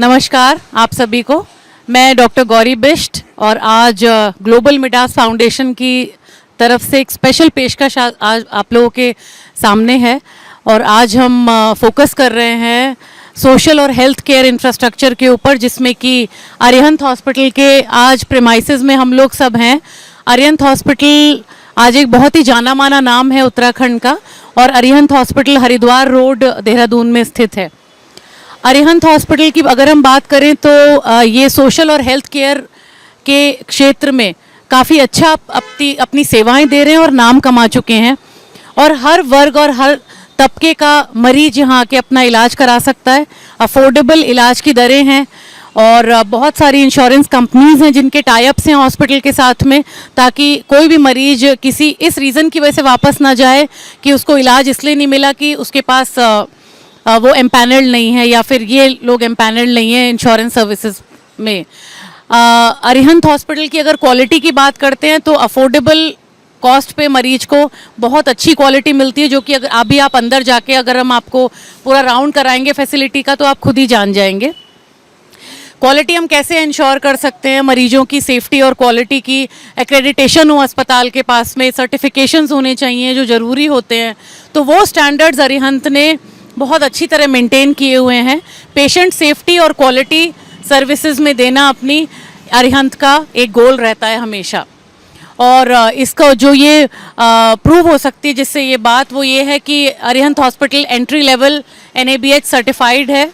नमस्कार आप सभी को। मैं डॉक्टर गौरी बिष्ट और आज ग्लोबल मिडास फाउंडेशन की तरफ से एक स्पेशल पेशकश आज आप लोगों के सामने है। और आज हम फोकस कर रहे हैं सोशल और हेल्थ केयर इंफ्रास्ट्रक्चर के ऊपर, जिसमें कि अरिहंत हॉस्पिटल के आज प्रेमाइसेस में हम लोग सब हैं। अरिहंत हॉस्पिटल आज एक बहुत ही जाना माना नाम है उत्तराखंड का, और अरिहंत हॉस्पिटल हरिद्वार रोड देहरादून में स्थित है। अरिहंत हॉस्पिटल की अगर हम बात करें तो ये सोशल और हेल्थ केयर के क्षेत्र में काफ़ी अच्छा अपनी सेवाएं दे रहे हैं और नाम कमा चुके हैं। और हर वर्ग और हर तबके का मरीज यहाँ आके अपना इलाज करा सकता है। अफोर्डेबल इलाज की दरें हैं और बहुत सारी इंश्योरेंस कंपनीज़ हैं जिनके टाइप्स हैं हॉस्पिटल के साथ में, ताकि कोई भी मरीज किसी इस रीज़न की वजह से वापस ना जाए कि उसको इलाज इसलिए नहीं मिला कि उसके पास वो एम्पैनल्ड नहीं है या फिर ये लोग एम्पैनल्ड नहीं है इंश्योरेंस सर्विसेज में। अरिहंत हॉस्पिटल की अगर क्वालिटी की बात करते हैं तो अफोर्डेबल कॉस्ट पे मरीज को बहुत अच्छी क्वालिटी मिलती है, जो कि अगर अभी आप अंदर जाके अगर हम आपको पूरा राउंड कराएंगे फैसिलिटी का तो आप खुद ही जान जाएंगे। क्वालिटी हम कैसे इंश्योर कर सकते हैं? मरीजों की सेफ्टी और क्वालिटी की एक्रेडिटेशन हो अस्पताल के पास में, सर्टिफिकेशंस होने चाहिए जो ज़रूरी होते हैं। तो वो स्टैंडर्ड्स अरिहंत ने बहुत अच्छी तरह मेंटेन किए हुए हैं। पेशेंट सेफ्टी और क्वालिटी सर्विसेज में देना अपनी अरिहंत का एक गोल रहता है हमेशा। और इसका जो ये प्रूव हो सकती है जिससे ये बात, वो ये है कि Arihant hospital entry level NABH certified है,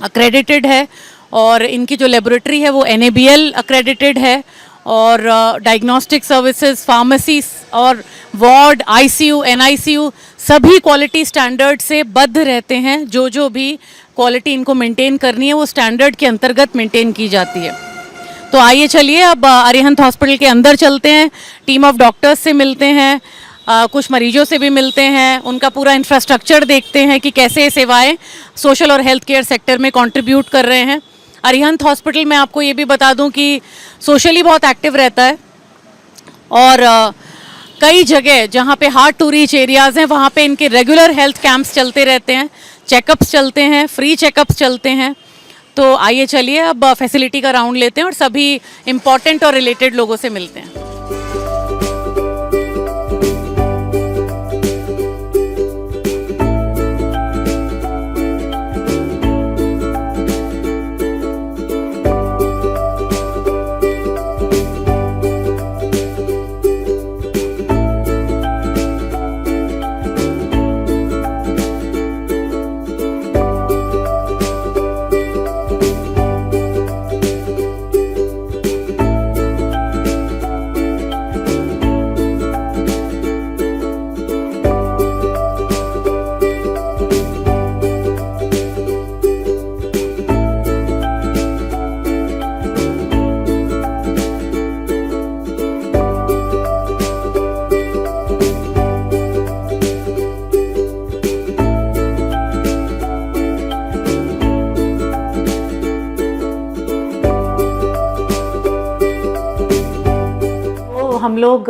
अक्रेडिटेड है, और इनकी जो लेबोरेटरी है वो NABL अक्रेडिटेड है। और डायग्नोस्टिक सर्विसेज, फार्मेसी और वार्ड, ICU, NICU सभी क्वालिटी स्टैंडर्ड से बद्ध रहते हैं। जो भी क्वालिटी इनको मेंटेन करनी है वो स्टैंडर्ड के अंतर्गत मेंटेन की जाती है। तो आइए चलिए अब अरिहंत हॉस्पिटल के अंदर चलते हैं, टीम ऑफ डॉक्टर्स से मिलते हैं, कुछ मरीजों से भी मिलते हैं, उनका पूरा इंफ्रास्ट्रक्चर देखते हैं कि कैसे ये सेवाएं सोशल और हेल्थ केयर सेक्टर में कंट्रीब्यूट कर रहे हैं। अरिहंत हॉस्पिटल में आपको ये भी बता दूं कि सोशली बहुत एक्टिव रहता है और कई जगह जहाँ पे हार्ड टू रीच एरियाज़ हैं वहाँ पे इनके रेगुलर हेल्थ कैंप्स चलते रहते हैं, चेकअप्स चलते हैं, फ्री चेकअप्स चलते हैं। तो आइए चलिए अब फैसिलिटी का राउंड लेते हैं और सभी इम्पॉर्टेंट और रिलेटेड लोगों से मिलते हैं। हम लोग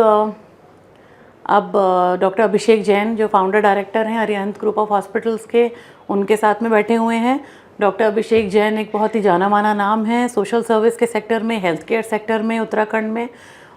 अब डॉक्टर अभिषेक जैन जो फाउंडर डायरेक्टर हैं अरिहंत ग्रुप ऑफ हॉस्पिटल्स के, उनके साथ में बैठे हुए हैं। डॉक्टर अभिषेक जैन एक बहुत ही जाना माना नाम है सोशल सर्विस के सेक्टर में, हेल्थ केयर सेक्टर में उत्तराखंड में,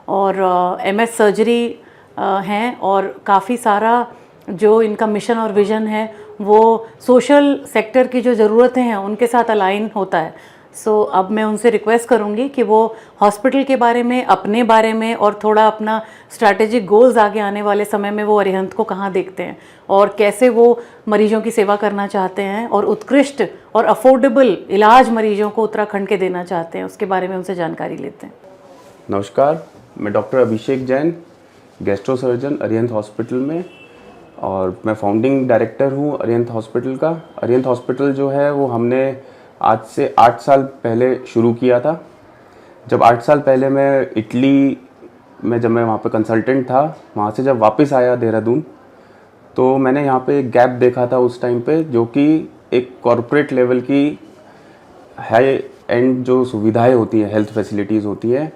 और MS सर्जरी हैं, और काफ़ी सारा जो इनका मिशन और विज़न है वो सोशल सेक्टर की जो ज़रूरतें हैं उनके साथ अलाइन होता है। अब मैं उनसे रिक्वेस्ट करूंगी कि वो हॉस्पिटल के बारे में, अपने बारे में, और थोड़ा अपना स्ट्रैटेजिक गोल्स आगे आने वाले समय में वो अरिहंत को कहाँ देखते हैं और कैसे वो मरीजों की सेवा करना चाहते हैं और उत्कृष्ट और अफोर्डेबल इलाज मरीजों को उत्तराखंड के देना चाहते हैं, उसके बारे में उनसे जानकारी लेते हैं। नमस्कार, मैं doctor Abhishek Jain, gastro surgeon Arihant hospital में, और मैं फाउंडिंग डायरेक्टर हूँ अरिहंत हॉस्पिटल का। अरिहंत हॉस्पिटल जो है वो हमने आज से 8 साल पहले शुरू किया था। जब 8 साल पहले मैं इटली में, जब मैं वहाँ पे कंसल्टेंट था, वहाँ से जब वापस आया देहरादून, तो मैंने यहाँ पे एक गैप देखा था उस टाइम पे, जो कि एक कॉरपोरेट लेवल की हाई एंड जो सुविधाएं होती हैं, हेल्थ फैसिलिटीज़ होती है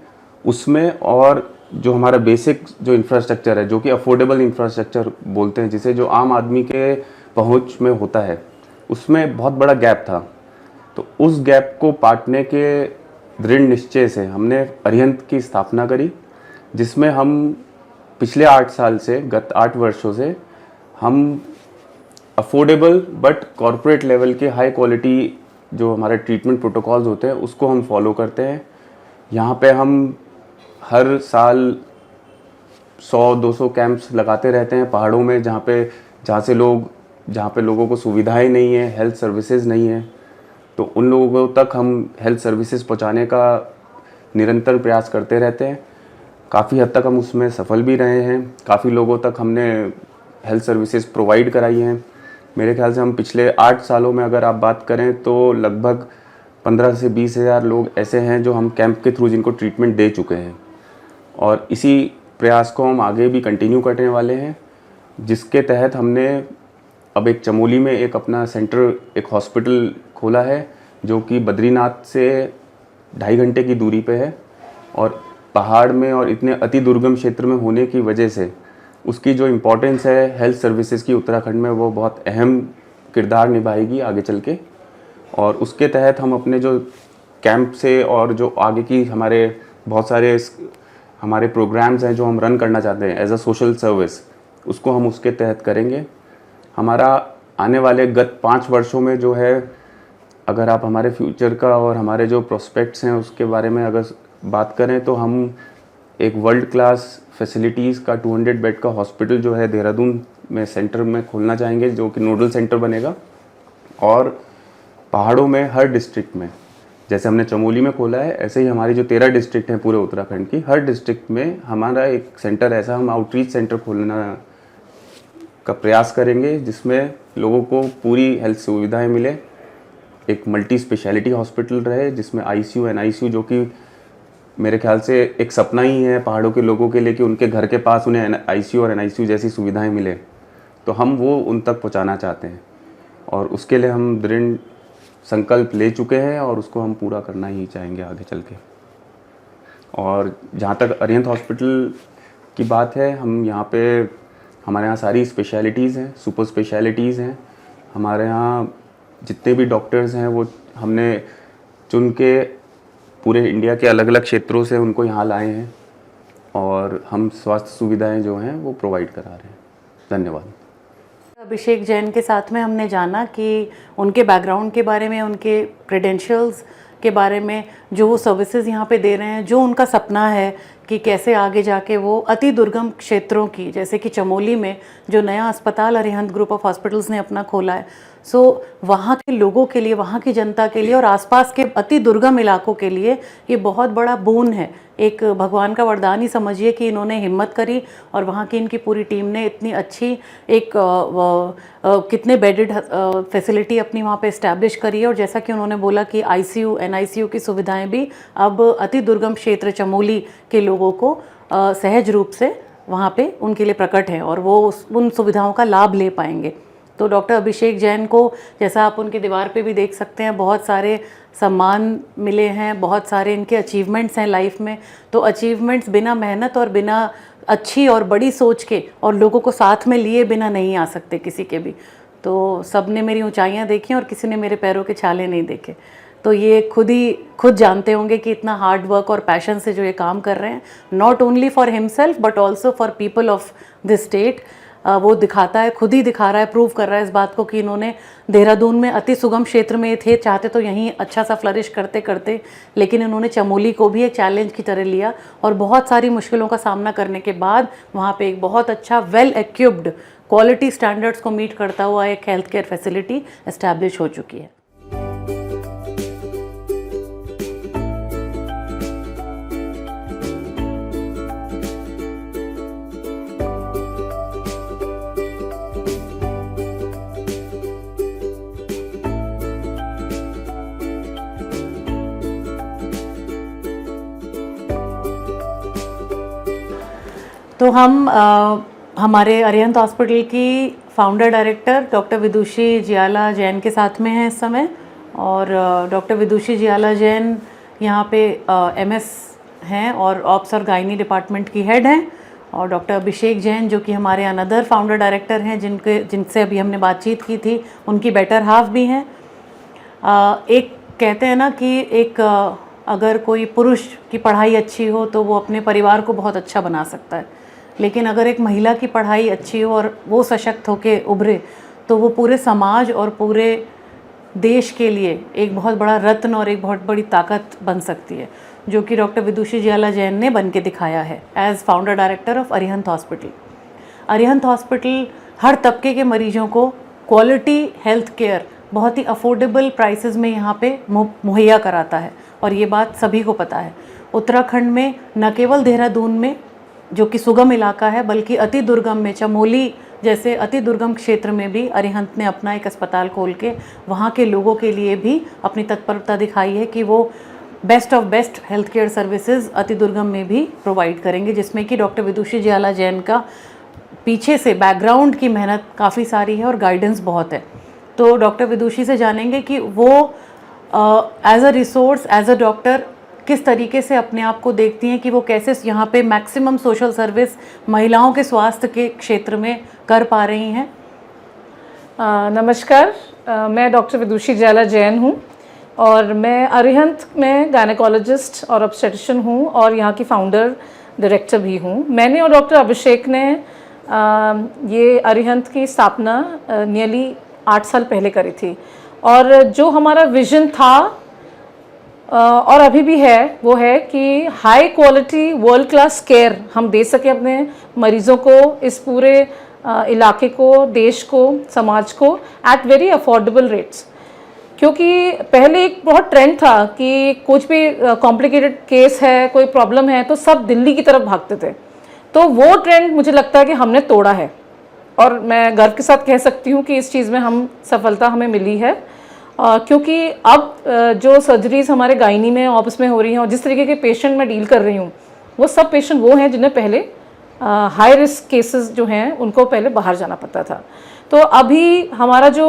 उसमें, और जो हमारा बेसिक जो इंफ्रास्ट्रक्चर है, जो कि अफोर्डेबल इंफ्रास्ट्रक्चर बोलते हैं, जिसे जो आम आदमी के पहुंच में होता है, उसमें बहुत बड़ा गैप था। तो उस गैप को पाटने के दृढ़ निश्चय से हमने अरिहंत की स्थापना करी, जिसमें हम पिछले 8 साल से, गत 8 वर्षों से हम अफोर्डेबल बट कॉरपोरेट लेवल के हाई क्वालिटी जो हमारे ट्रीटमेंट प्रोटोकॉल्स होते हैं उसको हम फॉलो करते हैं। यहाँ पे हम हर साल 100-200 कैंप्स लगाते रहते हैं पहाड़ों में, जहाँ पे लोगों को सुविधाएं नहीं है, हेल्थ सर्विसेज नहीं है, तो उन लोगों तक हम हेल्थ सर्विसेज पहुँचाने का निरंतर प्रयास करते रहते हैं। काफ़ी हद तक हम उसमें सफल भी रहे हैं, काफ़ी लोगों तक हमने हेल्थ सर्विसेज प्रोवाइड कराई हैं। मेरे ख्याल से हम पिछले 8 सालों में अगर आप बात करें तो लगभग 15 से 20 हज़ार लोग ऐसे हैं जो हम कैंप के थ्रू जिनको ट्रीटमेंट दे चुके हैं, और इसी प्रयास को हम आगे भी कंटिन्यू करने वाले हैं, जिसके तहत हमने अब एक चमोली में एक अपना सेंटर, एक हॉस्पिटल खोला है जो कि बद्रीनाथ से 2.5 घंटे की दूरी पे है, और पहाड़ में और इतने अति दुर्गम क्षेत्र में होने की वजह से उसकी जो इम्पोर्टेंस है हेल्थ सर्विसेज की उत्तराखंड में, वो बहुत अहम किरदार निभाएगी आगे चल के। और उसके तहत हम अपने जो कैंप से और जो आगे की हमारे बहुत सारे हमारे प्रोग्राम्स हैं जो हम रन करना चाहते हैं एज अ सोशल सर्विस, उसको हम उसके तहत करेंगे। हमारा आने वाले गत 5 वर्षों में जो है, अगर आप हमारे फ्यूचर का और हमारे जो प्रोस्पेक्ट्स हैं उसके बारे में अगर बात करें तो हम एक वर्ल्ड क्लास फैसिलिटीज़ का 200 बेड का हॉस्पिटल जो है देहरादून में सेंटर में खोलना चाहेंगे, जो कि नोडल सेंटर बनेगा। और पहाड़ों में हर डिस्ट्रिक्ट में, जैसे हमने चमोली में खोला है, ऐसे ही हमारी जो 13 डिस्ट्रिक्ट हैं पूरे उत्तराखंड की, हर डिस्ट्रिक्ट में हमारा एक सेंटर ऐसा हम आउटरीच सेंटर खोलना का प्रयास करेंगे, जिसमें लोगों को पूरी हेल्थ सुविधाएं मिले। एक मल्टी स्पेशलिटी हॉस्पिटल रहे जिसमें ICU NICU, जो कि मेरे ख्याल से एक सपना ही है पहाड़ों के लोगों के लिए कि उनके घर के पास उन्हें ICU और NICU जैसी सुविधाएं मिले, तो हम वो उन तक पहुंचाना चाहते हैं, और उसके लिए हम दृढ़ संकल्प ले चुके हैं और उसको हम पूरा करना ही चाहेंगे आगे चल के। और जहाँ तक अरिहंत हॉस्पिटल की बात है, हम यहाँ पे हमारे यहाँ सारी स्पेशलिटीज़ हैं, सुपर स्पेशलिटीज़ हैं। हमारे यहाँ जितने भी डॉक्टर्स हैं वो हमने चुन के पूरे इंडिया के अलग अलग क्षेत्रों से उनको यहाँ लाए हैं, और हम स्वास्थ्य सुविधाएं जो हैं वो प्रोवाइड करा रहे हैं। धन्यवाद। अभिषेक जैन के साथ में हमने जाना कि उनके बैकग्राउंड के बारे में, उनके क्रेडेंशियल्स के बारे में, जो वो सर्विसेज यहाँ पे दे रहे हैं, जो उनका सपना है कि कैसे आगे जाके वो अति दुर्गम क्षेत्रों की, जैसे कि चमोली में जो नया अस्पताल अरिहंत ग्रुप ऑफ हॉस्पिटल्स ने अपना खोला है, सो वहाँ के लोगों के लिए, वहाँ की जनता के लिए और आसपास के अति दुर्गम इलाकों के लिए ये बहुत बड़ा बोन है। एक भगवान का वरदान ही समझिए कि इन्होंने हिम्मत करी और वहाँ की इनकी पूरी टीम ने इतनी अच्छी एक कितने बेडेड फैसिलिटी अपनी वहाँ पे इस्टेब्लिश करी है। और जैसा कि उन्होंने बोला कि ICU NICU की सुविधाएं भी अब अति दुर्गम क्षेत्र चमोली के लोगों को सहज रूप से वहाँ पे उनके लिए प्रकट है और वो उन सुविधाओं का लाभ ले पाएंगे। तो डॉक्टर अभिषेक जैन को, जैसा आप उनकी दीवार पे भी देख सकते हैं, बहुत सारे सम्मान मिले हैं, बहुत सारे इनके अचीवमेंट्स हैं लाइफ में। तो अचीवमेंट्स बिना मेहनत और बिना अच्छी और बड़ी सोच के और लोगों को साथ में लिए बिना नहीं आ सकते किसी के भी। तो सब ने मेरी ऊंचाइयां देखी और किसी ने मेरे पैरों के छाले नहीं देखे। तो ये खुद जानते होंगे कि इतना हार्ड वर्क और पैशन से जो ये काम कर रहे हैं, not only for himself but also for people of this state. वो दिखाता है, खुद ही दिखा रहा है, प्रूव कर रहा है इस बात को कि इन्होंने देहरादून में अति सुगम क्षेत्र में थे, चाहते तो यहीं अच्छा सा फ्लरिश करते करते, लेकिन इन्होंने चमोली को भी एक चैलेंज की तरह लिया और बहुत सारी मुश्किलों का सामना करने के बाद वहाँ पे एक बहुत अच्छा वेल इक्विप्ड क्वालिटी स्टैंडर्ड्स को मीट करता हुआ एक हेल्थ केयर फैसिलिटी एस्टैब्लिश हो चुकी है। तो हम हमारे अरिहंत हॉस्पिटल की फाउंडर डायरेक्टर डॉक्टर विदुषी जियाला जैन के साथ में हैं इस समय। और डॉक्टर विदुषी जियाला जैन यहाँ पे MS हैं और ऑप्स और गायनी डिपार्टमेंट की हेड हैं। और डॉक्टर अभिषेक जैन जो कि हमारे अनदर फाउंडर डायरेक्टर हैं, जिनसे अभी हमने बातचीत की थी, उनकी बेटर हाफ भी हैं। एक कहते हैं ना कि एक अगर कोई पुरुष की पढ़ाई अच्छी हो तो वो अपने परिवार को बहुत अच्छा बना सकता है, लेकिन अगर एक महिला की पढ़ाई अच्छी हो और वो सशक्त होकर उभरे तो वो पूरे समाज और पूरे देश के लिए एक बहुत बड़ा रत्न और एक बहुत बड़ी ताकत बन सकती है, जो कि डॉक्टर विदुषी ज्वाला जैन ने बन के दिखाया है as founder director of Arihant hospital. Arihant hospital हर तबके के मरीजों को क्वालिटी हेल्थ केयर बहुत ही अफोर्डेबल प्राइसेस में यहाँ पे मुहैया कराता है, और ये बात सभी को पता है। उत्तराखंड में न केवल देहरादून में जो कि सुगम इलाका है, बल्कि अति दुर्गम में चमोली जैसे अति दुर्गम क्षेत्र में भी अरिहंत ने अपना एक अस्पताल खोल के वहाँ के लोगों के लिए भी अपनी तत्परता दिखाई है कि वो best of best health care services अति दुर्गम में भी प्रोवाइड करेंगे, जिसमें कि डॉक्टर विदुषी ज्वाला जैन का पीछे से बैकग्राउंड की मेहनत काफ़ी सारी है और गाइडेंस बहुत है। तो डॉक्टर विदुषी से जानेंगे कि वो as a resource, as a doctor किस तरीके से अपने आप को देखती हैं कि वो कैसे यहाँ पे मैक्सिमम सोशल सर्विस महिलाओं के स्वास्थ्य के क्षेत्र में कर पा रही हैं। नमस्कार, मैं डॉक्टर विदुषी ज्वाला जैन हूँ और मैं अरिहंत में गायनेकोलॉजिस्ट और ऑब्स्टेट्रिशियन हूँ और यहाँ की फाउंडर डायरेक्टर भी हूँ। मैंने और डॉक्टर अभिषेक ने ये अरिहंत की स्थापना नियरली 8 साल पहले करी थी, और जो हमारा विजन था और अभी भी है वो है कि high quality world class care हम दे सके अपने मरीज़ों को, इस पूरे इलाके को, देश को, समाज को एट वेरी अफोर्डेबल रेट्स। क्योंकि पहले एक बहुत ट्रेंड था कि कुछ भी कॉम्प्लिकेटेड केस है, कोई प्रॉब्लम है तो सब दिल्ली की तरफ भागते थे। तो वो ट्रेंड मुझे लगता है कि हमने तोड़ा है, और मैं गर्व के साथ कह सकती हूँ कि इस चीज़ में हम सफलता हमें मिली है। क्योंकि अब जो सर्जरीज हमारे गायनी में ऑप्स में हो रही हैं और जिस तरीके के पेशेंट मैं डील कर रही हूँ, वो सब पेशेंट वो हैं जिन्हें पहले हाई रिस्क केसेस जो हैं उनको पहले बाहर जाना पड़ता था। तो अभी हमारा जो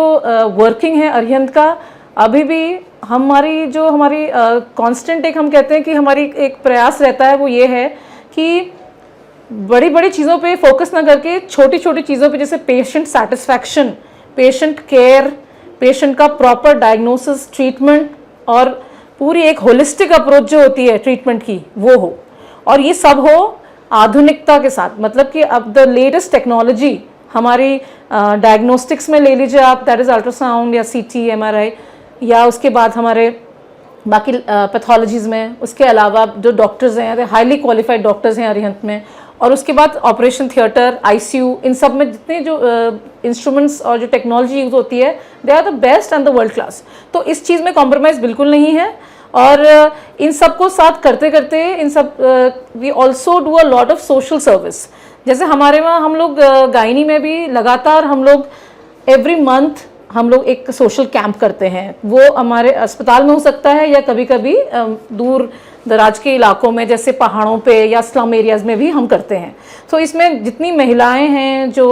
वर्किंग है अरिहंत का, अभी भी हमारी कांस्टेंट एक हम कहते हैं कि हमारी एक प्रयास रहता है, वो ये है कि बड़ी बड़ी चीज़ों पे फोकस ना करके छोटी छोटी चीज़ों पे, जैसे patient satisfaction, patient care, patient का प्रॉपर डायग्नोसिस, ट्रीटमेंट और पूरी एक होलिस्टिक अप्रोच जो होती है ट्रीटमेंट की वो हो, और ये सब हो आधुनिकता के साथ। मतलब कि अब द लेटेस्ट टेक्नोलॉजी हमारी डायग्नोस्टिक्स में ले लीजिए आप, दैट इज़ अल्ट्रासाउंड या CT, MRI, या उसके बाद हमारे बाकी पैथोलॉजीज़ में। उसके अलावा जो डॉक्टर्स हैं, हाईली क्वालिफाइड डॉक्टर्स हैं अरिहंत में, और उसके बाद ऑपरेशन थिएटर, ICU, इन सब में जितने जो इंस्ट्रूमेंट्स और जो टेक्नोलॉजी यूज़ होती है, they are the best and the world class. तो इस चीज़ में कॉम्प्रोमाइज़ बिल्कुल नहीं है, और इन सब को साथ करते करते इन सब we also do a lot of social service. जैसे हमारे वहाँ हम लोग गायनी में भी लगातार हम लोग एवरी मंथ हम लोग एक सोशल कैंप करते हैं। वो हमारे अस्पताल में हो सकता है या कभी कभी दूर दराज के इलाकों में, जैसे पहाड़ों पे या स्लम एरियाज़ में भी हम करते हैं। तो इसमें जितनी महिलाएं हैं जो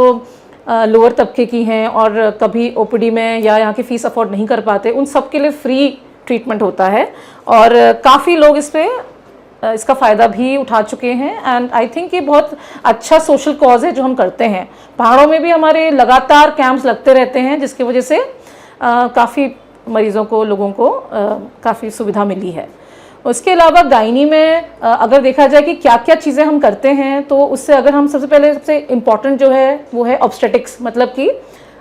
लोअर तबके की हैं और कभी OPD में या यहाँ की फ़ीस अफोर्ड नहीं कर पाते, उन सब के लिए फ्री ट्रीटमेंट होता है, और काफ़ी लोग इसका फ़ायदा भी उठा चुके हैं। एंड आई थिंक ये बहुत अच्छा सोशल कॉज है जो हम करते हैं। पहाड़ों में भी हमारे लगातार कैंप्स लगते रहते हैं, जिसकी वजह से काफ़ी मरीज़ों को, लोगों को काफ़ी सुविधा मिली है। उसके अलावा गायनी में अगर देखा जाए कि क्या क्या चीज़ें हम करते हैं, तो उससे अगर हम सबसे इम्पॉर्टेंट जो है वो है ऑब्स्टेटिक्स, मतलब कि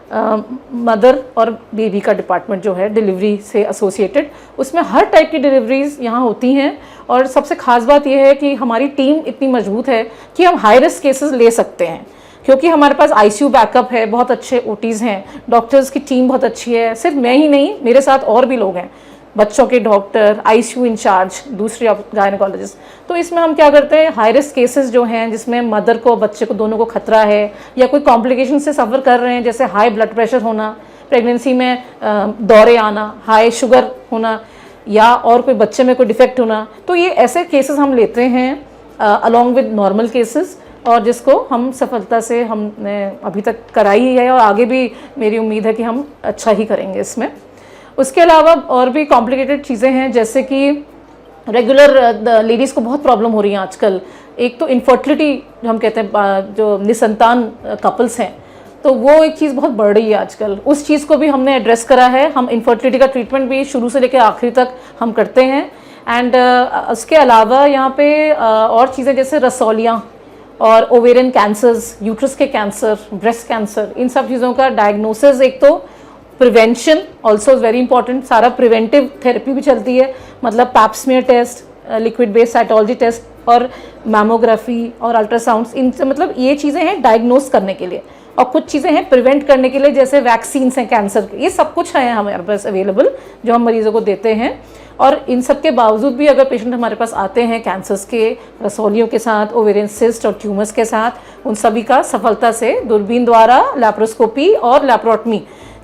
मदर और बेबी का डिपार्टमेंट जो है डिलीवरी से एसोसिएटेड, उसमें हर टाइप की डिलीवरीज यहाँ होती हैं। और सबसे ख़ास बात यह है कि हमारी टीम इतनी मजबूत है कि हम हाई रिस्क केसेस ले सकते हैं, क्योंकि हमारे पास ICU बैकअप है, बहुत अच्छे OTs हैं, डॉक्टर्स की टीम बहुत अच्छी है। सिर्फ मैं ही नहीं, मेरे साथ और भी लोग हैं, बच्चों के डॉक्टर, ICU इंचार्ज, दूसरे गायनेकोलॉजिस्ट। तो इसमें हम क्या करते हैं, हाई रिस्क केसेस जो हैं जिसमें मदर को, बच्चे को, दोनों को खतरा है या कोई कॉम्प्लिकेशन से सफ़र कर रहे हैं, जैसे हाई ब्लड प्रेशर होना, प्रेगनेंसी में दौरे आना, हाई शुगर होना, या और कोई बच्चे में कोई डिफेक्ट होना, तो ये ऐसे केसेस हम लेते हैं अलॉन्ग विद नॉर्मल केसेस, और जिसको हम सफलता से हमने अभी तक कराई है और आगे भी मेरी उम्मीद है कि हम अच्छा ही करेंगे इसमें। उसके अलावा और भी कॉम्प्लिकेटेड चीज़ें हैं, जैसे कि रेगुलर लेडीज़ को बहुत प्रॉब्लम हो रही है आजकल। एक तो इनफर्टिलिटी जो हम कहते हैं, जो निसंतान कपल्स हैं, तो वो एक चीज़ बहुत बढ़ रही है आजकल, उस चीज़ को भी हमने एड्रेस करा है। हम इनफर्टिलिटी का ट्रीटमेंट भी शुरू से लेकर आखिरी तक हम करते हैं। एंड उसके अलावा यहाँ पे और चीज़ें जैसे रसौलियाँ और ओवेरियन कैंसर्स, यूट्रस के कैंसर, ब्रेस्ट कैंसर, इन सब चीज़ों का डायग्नोसिस, एक तो prevention also is very important. सारा प्रिवेंटिव थेरेपी भी चलती है, मतलब pap smear test, liquid based cytology test और मैमोग्राफी और अल्ट्रासाउंड्स, इनसे मतलब ये चीज़ें हैं डायग्नोस करने के लिए, और कुछ चीज़ें हैं प्रिवेंट करने के लिए, जैसे वैक्सीन्स हैं कैंसर के। ये सब कुछ है हमारे पास अवेलेबल जो हम मरीजों को देते हैं। और इन सब के बावजूद भी अगर पेशेंट हमारे पास आते हैं कैंसर्स के, रसौलियों के साथ, ओवेरियन सिस्ट और ट्यूमर्स के साथ, उन सभी का सफलता से दूरबीन द्वारा, लैप्रोस्कोपी और लैप्रोटमी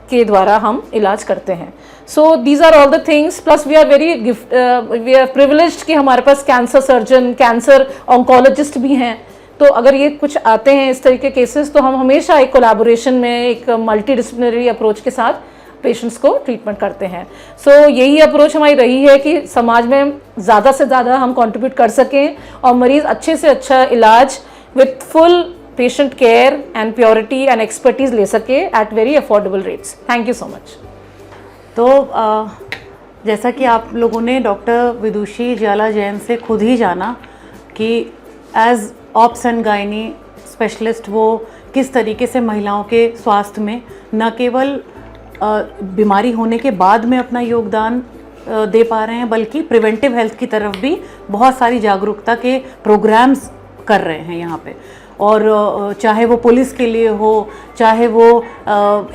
के द्वारा हम इलाज करते हैं। So these are all the things, plus we are privileged कि हमारे पास कैंसर सर्जन, कैंसर ऑन्कोलॉजिस्ट भी हैं। तो अगर ये कुछ आते हैं इस तरह के केसेस, तो हम हमेशा एक कोलैबोरेशन में, एक मल्टी डिसिप्लिनरी अप्रोच के साथ पेशेंट्स को ट्रीटमेंट करते हैं। सो यही अप्रोच हमारी रही है कि समाज में ज़्यादा से ज़्यादा हम कंट्रीब्यूट कर सकें और मरीज़ अच्छे से अच्छा इलाज with full patient care and purity and expertise ले सके at very affordable rates. Thank you so much. तो जैसा कि आप लोगों ने डॉक्टर विदुषी ज्वाला जैन से खुद ही जाना कि as obs and gynae specialist वो किस तरीके से महिलाओं के स्वास्थ्य में न केवल बीमारी होने के बाद में अपना योगदान दे पा रहे हैं, बल्कि प्रिवेंटिव हेल्थ की तरफ भी बहुत सारी जागरूकता के प्रोग्राम्स कर रहे हैं यहाँ पे। और चाहे वो पुलिस के लिए हो, चाहे वो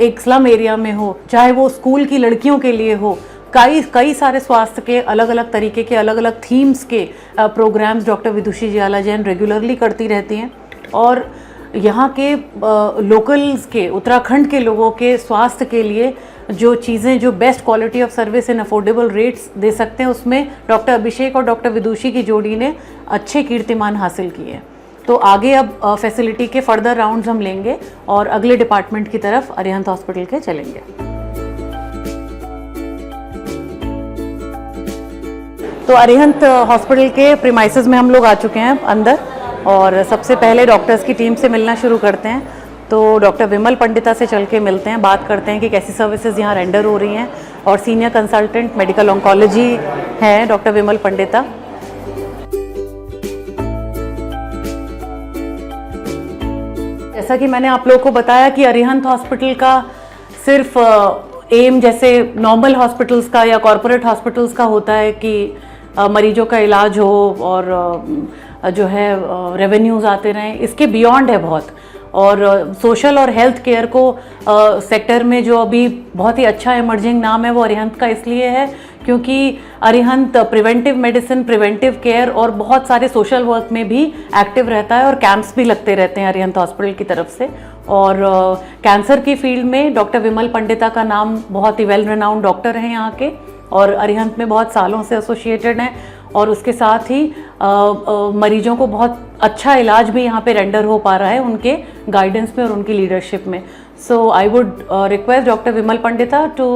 एक स्लम एरिया में हो, चाहे वो स्कूल की लड़कियों के लिए हो, कई सारे स्वास्थ्य के अलग अलग तरीके के, अलग अलग थीम्स के प्रोग्राम्स डॉक्टर विदुषी ज्वाला जैन रेगुलरली करती रहती हैं। और यहाँ के लोकल्स के, उत्तराखंड के लोगों के स्वास्थ्य के लिए जो चीज़ें, जो best quality of service in affordable rates दे सकते हैं, उसमें डॉक्टर अभिषेक और डॉक्टर विदुषी की जोड़ी ने अच्छे कीर्तिमान हासिल किए हैं। तो आगे अब फैसिलिटी के फर्दर राउंड्स हम लेंगे और अगले डिपार्टमेंट की तरफ अरिहंत हॉस्पिटल के चलेंगे। तो अरिहंत हॉस्पिटल के प्रीमाइसेस में हम लोग आ चुके हैं अंदर, और सबसे पहले डॉक्टर्स की टीम से मिलना शुरू करते हैं। तो डॉक्टर विमल पंडिता से चल के मिलते हैं, बात करते हैं कि कैसी सर्विसेज यहाँ रेंडर हो रही हैं। और सीनियर कंसल्टेंट मेडिकल ऑन्कोलॉजी हैं डॉक्टर विमल पंडिता। जैसा कि मैंने आप लोगों को बताया कि अरिहंत हॉस्पिटल का सिर्फ एम जैसे नॉर्मल हॉस्पिटल्स का या कॉरपोरेट हॉस्पिटल्स का होता है कि मरीजों का इलाज हो और जो है रेवेन्यूज़ आते रहें, इसके बियॉन्ड है बहुत। और सोशल और हेल्थ केयर को सेक्टर में जो अभी बहुत ही अच्छा इमर्जिंग नाम है वो अरिहंत का इसलिए है क्योंकि Arihant preventive medicine, preventive care और बहुत सारे सोशल वर्क में भी एक्टिव रहता है, और कैंप्स भी लगते रहते हैं अरिहंत हॉस्पिटल की तरफ से। और कैंसर की फील्ड में डॉक्टर विमल पंडिता का नाम, बहुत ही वेल रिनाउंड डॉक्टर हैं यहाँ के, और अरिहंत में बहुत सालों से एसोसिएटेड हैं, और उसके साथ ही मरीजों को बहुत अच्छा इलाज भी यहाँ पे रेंडर हो पा रहा है उनके गाइडेंस में और उनकी लीडरशिप में। सो I would request doctor Vimal Pandita to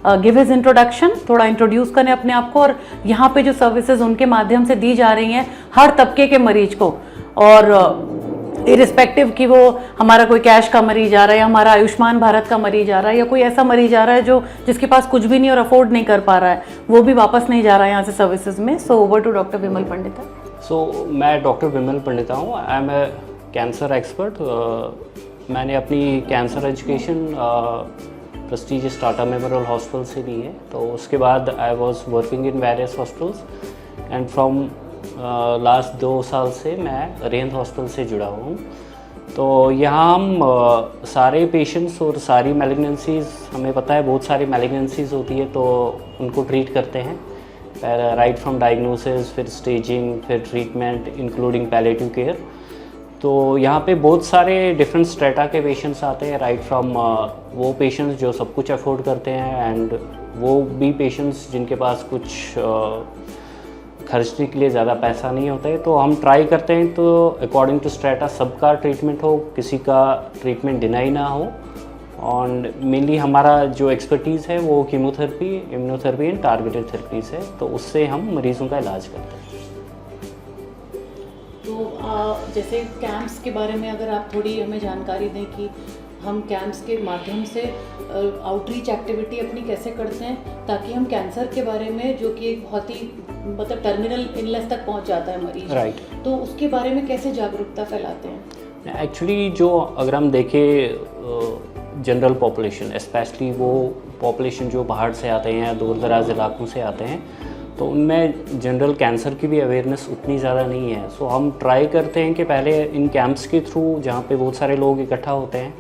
give his introduction, थोड़ा इंट्रोड्यूस करें अपने आप को, और यहाँ पे जो सर्विसेज उनके माध्यम से दी जा रही हैं हर तबके के मरीज को, और इरिस्पेक्टिव कि वो हमारा कोई कैश का मरीज आ रहा है या हमारा आयुष्मान भारत का मरीज आ रहा है या कोई ऐसा मरीज आ रहा है जो जिसके पास कुछ भी नहीं और अफोर्ड नहीं कर पा रहा है, वो भी वापस नहीं जा रहा है यहाँ से सर्विसेज में। So over to doctor Vimal Pandita. So मैं डॉक्टर विमल पंडिता हूँ, I am a cancer expert. मैंने अपनी cancer education prestigious Tata memorial hospital से ली है। तो उसके बाद I was working in various hospitals and from last 2 साल से मैं अरिहंत हॉस्पिटल से जुड़ा हूँ। तो यहाँ हम सारे पेशेंट्स और सारी मैलिग्नेंसीज़, हमें पता है बहुत सारी मैलिग्नेंसीज़ होती है, तो उनको ट्रीट करते हैं राइट फ्रॉम डायग्नोसिस, फिर स्टेजिंग, फिर ट्रीटमेंट इंक्लूडिंग पैलेटिव केयर। तो यहाँ पे बहुत सारे डिफरेंट स्ट्रेटा के पेशेंट्स आते हैं, राइट फ्रॉम वो पेशेंट्स जो सब कुछ अफोर्ड करते हैं एंड वो भी पेशेंट्स जिनके पास कुछ खर्चने के लिए ज़्यादा पैसा नहीं होता है। तो हम ट्राई करते हैं तो अकॉर्डिंग टू स्ट्रेटा सबका ट्रीटमेंट हो, किसी का ट्रीटमेंट डिनाई ना हो। और मेनली हमारा जो एक्सपर्टीज़ है वो chemotherapy, immunotherapy and targeted therapies है, तो उससे हम मरीज़ों का इलाज करते हैं। तो जैसे कैंप्स के बारे में अगर आप थोड़ी हमें जानकारी दें कि हम कैंप्स के माध्यम से आउटरीच एक्टिविटी अपनी कैसे करते हैं ताकि हम कैंसर के बारे में, जो कि एक बहुत ही मतलब टर्मिनल इलनेस तक पहुंच जाता है मरीज, राइट, तो उसके बारे में कैसे जागरूकता फैलाते हैं? एक्चुअली जो अगर हम देखें जनरल पॉपुलेशन, स्पेशली वो पॉपुलेशन जो बाहर से आते हैं, दूर दराज इलाकों से आते हैं, तो उनमें जनरल कैंसर की भी अवेयरनेस उतनी ज़्यादा नहीं है। सो हम ट्राई करते हैं कि पहले इन कैंप्स के थ्रू, जहाँ पे बहुत सारे लोग इकट्ठा होते हैं,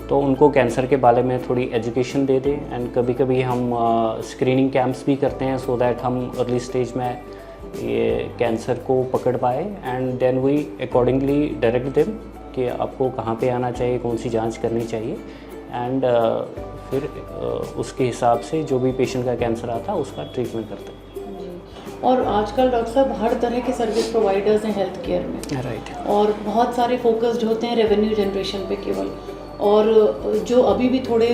तो उनको कैंसर के बारे में थोड़ी एजुकेशन दे दें। एंड कभी कभी हम स्क्रीनिंग कैंप्स भी करते हैं सो दैट हम अर्ली स्टेज में ये कैंसर को पकड़ पाए, and then we accordingly direct them कि आपको कहाँ पे आना चाहिए, कौन सी जांच करनी चाहिए, एंड फिर उसके हिसाब से जो भी पेशेंट का कैंसर आता है उसका ट्रीटमेंट करते हैं। और आजकल डॉक्टर साहब हर तरह के सर्विस प्रोवाइडर्स हैं हेल्थ केयर में, राइट, और बहुत सारे फोकस्ड होते हैं रेवेन्यू जनरेशन पे केवल, और जो अभी भी थोड़े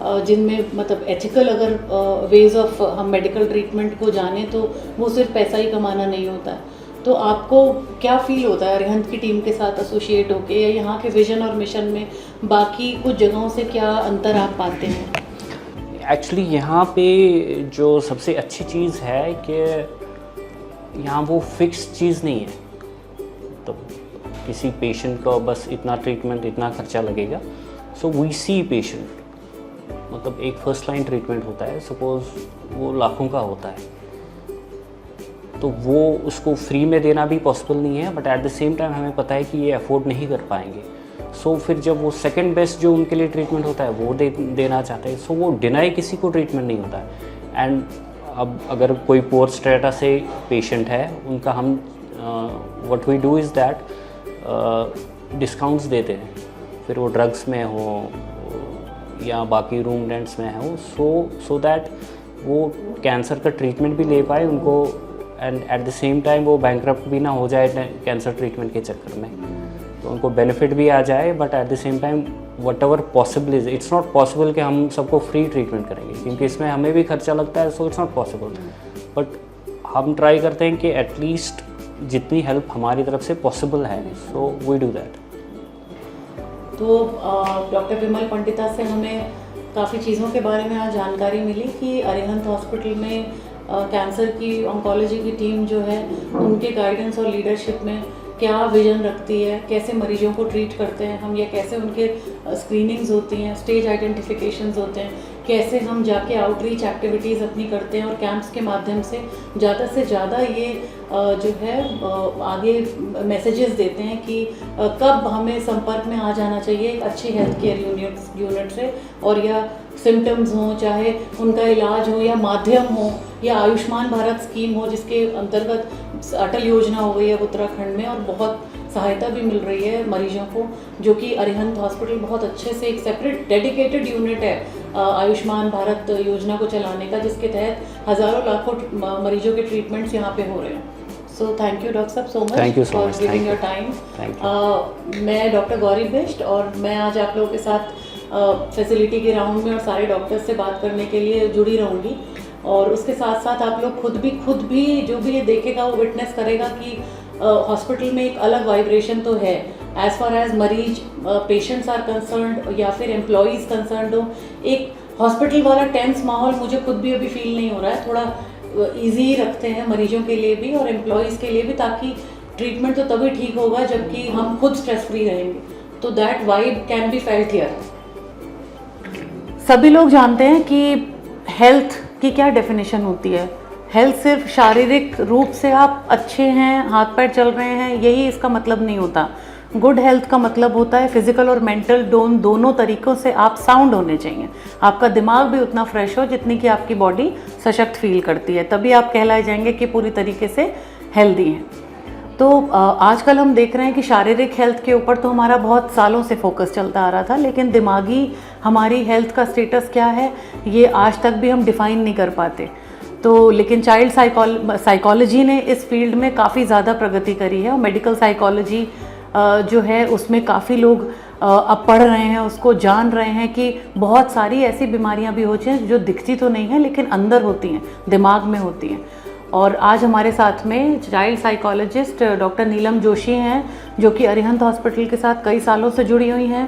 जिनमें मतलब एथिकल अगर वेज ऑफ हम मेडिकल ट्रीटमेंट को जाने तो वो सिर्फ पैसा ही कमाना नहीं होता है। तो आपको क्या फील होता है अरिहंत की टीम के साथ एसोसिएट होके, या यहाँ के विजन और मिशन में बाकी कुछ जगहों से क्या अंतर आप पाते हैं? एक्चुअली यहाँ पे जो सबसे अच्छी चीज़ है कि यहाँ वो फिक्स चीज़ नहीं है, तो किसी पेशेंट का बस इतना ट्रीटमेंट, इतना खर्चा लगेगा। सो वी सी पेशेंट, मतलब एक फर्स्ट लाइन ट्रीटमेंट होता है, सपोज़ वो लाखों का होता है, तो वो उसको फ्री में देना भी पॉसिबल नहीं है, but at the same time हमें पता है कि ये अफोर्ड नहीं कर पाएंगे। सो फिर जब वो सेकंड बेस्ट जो उनके लिए ट्रीटमेंट होता है वो देना चाहते हैं, सो वो डिनाई किसी को ट्रीटमेंट नहीं होता है। एंड अब अगर कोई पोअर स्ट्रेटा से पेशेंट है, उनका हम what we do is that discounts देते हैं, फिर वो ड्रग्स में हो या बाकी रूम रेंट्स में हो, सो दैट वो कैंसर का ट्रीटमेंट भी ले पाए उनको, and at the same time वो बैंकरप्ट भी ना हो जाए कैंसर ट्रीटमेंट के चक्कर में, तो उनको बेनिफिट भी आ जाए। But at the same time what ever possible is, it's not possible कि हम सबको फ्री ट्रीटमेंट करेंगे, क्योंकि इसमें हमें भी खर्चा लगता है, so it's not possible. But हम ट्राई करते हैं कि एटलीस्ट जितनी हेल्प हमारी तरफ से पॉसिबल है, सो वी डू दैट। तो डॉक्टर विमल पंडिता से हमें काफ़ी चीज़ों के बारे में आज जानकारी मिली कि अरिहंत हॉस्पिटल में कैंसर की ऑन्कोलॉजी की टीम जो है उनके गाइडेंस और लीडरशिप में क्या विजन रखती है, कैसे मरीजों को ट्रीट करते हैं हम, या कैसे उनके स्क्रीनिंग्स होती हैं, स्टेज आइडेंटिफिकेशंस होते हैं, कैसे हम जाके आउटरीच एक्टिविटीज़ अपनी करते हैं और कैंप्स के माध्यम से ज़्यादा ये जो है आगे मैसेजेस देते हैं कि कब हमें संपर्क में आ जाना चाहिए एक अच्छी हेल्थ केयर यूनिट से, और या सिम्टम्स हों, चाहे उनका इलाज हो या माध्यम हो या आयुष्मान भारत स्कीम हो जिसके अंतर्गत अटल योजना हो गई है उत्तराखंड में, और बहुत सहायता भी मिल रही है मरीजों को, जो कि अरिहंत हॉस्पिटल बहुत अच्छे से एक सेपरेट डेडिकेटेड यूनिट है आयुष्मान भारत योजना को चलाने का, जिसके तहत हज़ारों लाखों मरीजों के ट्रीटमेंट्स यहाँ पे हो रहे हैं। सो थैंक यू डॉक्टर साहब so much for giving your time. मैं डॉक्टर गौरी बिष्ट, और मैं आज आप लोगों के साथ फैसिलिटी के राउंड में और सारे डॉक्टर्स से बात करने के लिए जुड़ी रहूँगी, और उसके साथ साथ आप लोग खुद भी जो भी ये देखेगा वो विटनेस करेगा कि हॉस्पिटल में एक अलग वाइब्रेशन तो है, एज फार एज मरीज पेशेंट्स आर कंसर्न्ड या फिर एम्प्लॉयज़ कंसर्न्ड हो। एक हॉस्पिटल वाला टेंस माहौल मुझे खुद भी अभी फील नहीं हो रहा है, थोड़ा ईजी रखते हैं मरीजों के लिए भी और एम्प्लॉयज़ के लिए भी, ताकि ट्रीटमेंट तो तभी ठीक होगा जबकि हम खुद स्ट्रेस फ्री रहेंगे, तो that vibe can be felt here. सभी लोग जानते हैं कि हेल्थ की क्या डेफिनेशन होती है। हेल्थ सिर्फ शारीरिक रूप से आप अच्छे हैं, हाथ पैर चल रहे हैं, यही इसका मतलब नहीं होता। गुड हेल्थ का मतलब होता है फिजिकल और मेंटल दोनों तरीक़ों से आप साउंड होने चाहिए। आपका दिमाग भी उतना फ्रेश हो जितनी कि आपकी बॉडी सशक्त फील करती है, तभी आप कहलाए जाएंगे कि पूरी तरीके से हेल्दी हैं। तो आजकल हम देख रहे हैं कि शारीरिक हेल्थ के ऊपर तो हमारा बहुत सालों से फोकस चलता आ रहा था, लेकिन दिमागी हमारी हेल्थ का स्टेटस क्या है ये आज तक भी हम डिफ़ाइन नहीं कर पाते। तो लेकिन चाइल्ड साइकोलॉजी ने इस फील्ड में काफ़ी ज़्यादा प्रगति करी है, और मेडिकल साइकोलॉजी जो है उसमें काफ़ी लोग अब पढ़ रहे हैं, उसको जान रहे हैं कि बहुत सारी ऐसी बीमारियां भी होती हैं जो दिखती तो नहीं हैं लेकिन अंदर होती हैं, दिमाग में होती हैं। और आज हमारे साथ में चाइल्ड साइकोलॉजिस्ट डॉक्टर नीलम जोशी हैं, जो कि अरिहंत हॉस्पिटल के साथ कई सालों से जुड़ी हुई हैं,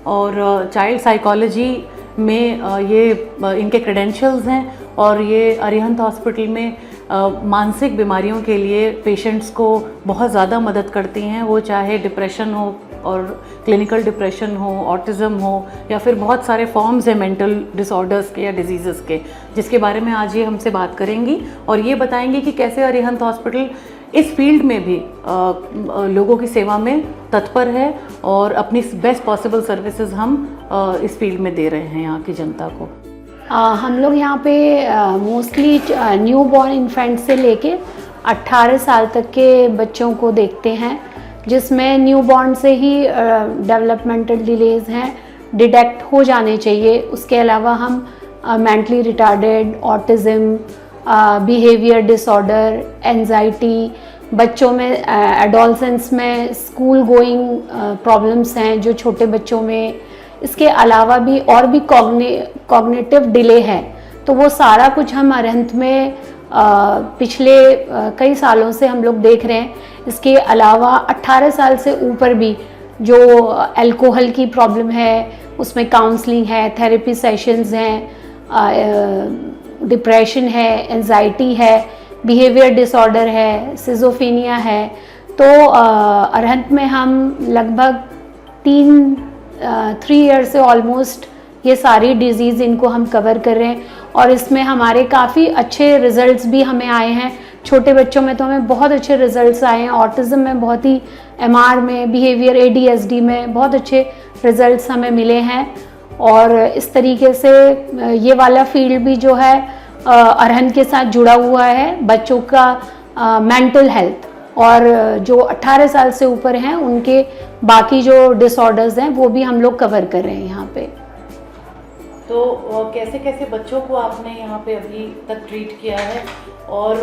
और चाइल्ड साइकोलॉजी में ये इनके क्रेडेंशियल्स हैं और ये अरिहंत हॉस्पिटल में मानसिक बीमारियों के लिए पेशेंट्स को बहुत ज़्यादा मदद करती हैं, वो चाहे डिप्रेशन हो और क्लिनिकल डिप्रेशन हो, ऑटिज़म हो या फिर बहुत सारे फॉर्म्स हैं मेंटल डिसऑर्डर्स के या डिजीज़ के, जिसके बारे में आज ये हमसे बात करेंगी और ये बताएंगे कि कैसे अरिहंत हॉस्पिटल इस फील्ड में भी लोगों की सेवा में तत्पर है और अपनी बेस्ट पॉसिबल सर्विसेज हम इस फील्ड में दे रहे हैं यहाँ की जनता को। हम लोग यहाँ पे मोस्टली न्यू बॉर्न इन्फेंट से लेके 18 साल तक के बच्चों को देखते हैं, जिसमें न्यू बॉर्न से ही डेवलपमेंटल डिलेज हैं डिटेक्ट हो जाने चाहिए। उसके अलावा हम mentally retarded, autism, behaviour disorder, anxiety, बच्चों में एडोलसेंस में स्कूल गोइंग प्रॉब्लम्स हैं जो छोटे बच्चों में, इसके अलावा भी और भी कॉग्निटिव डिले है, तो वो सारा कुछ हम अरिहंत में पिछले कई सालों से हम लोग देख रहे हैं। इसके अलावा 18 साल से ऊपर भी जो अल्कोहल की प्रॉब्लम है उसमें काउंसलिंग है, थेरेपी सेशंस हैं, डिप्रेशन है, एंजाइटी है, बिहेवियर डिसऑर्डर है, सिजोफेनिया है। तो अरिहंत में हम लगभग 3 ईयर से ऑलमोस्ट ये सारी डिजीज़ इनको हम कवर कर रहे हैं और इसमें हमारे काफ़ी अच्छे रिजल्ट्स भी हमें आए हैं। छोटे बच्चों में तो हमें बहुत अच्छे रिजल्ट्स आए हैं, ऑटिज़म में बहुत ही, MR में, बिहेवियर ADHD में बहुत अच्छे रिजल्ट्स हमें मिले हैं। और इस तरीके से ये वाला फील्ड भी जो है अरिहंत के साथ जुड़ा हुआ है। बच्चों का मेंटल हेल्थ और जो 18 साल से ऊपर हैं उनके बाकी जो डिसऑर्डर्स हैं वो भी हम लोग कवर कर रहे हैं यहाँ पे। तो कैसे कैसे बच्चों को आपने यहाँ पे अभी तक ट्रीट किया है और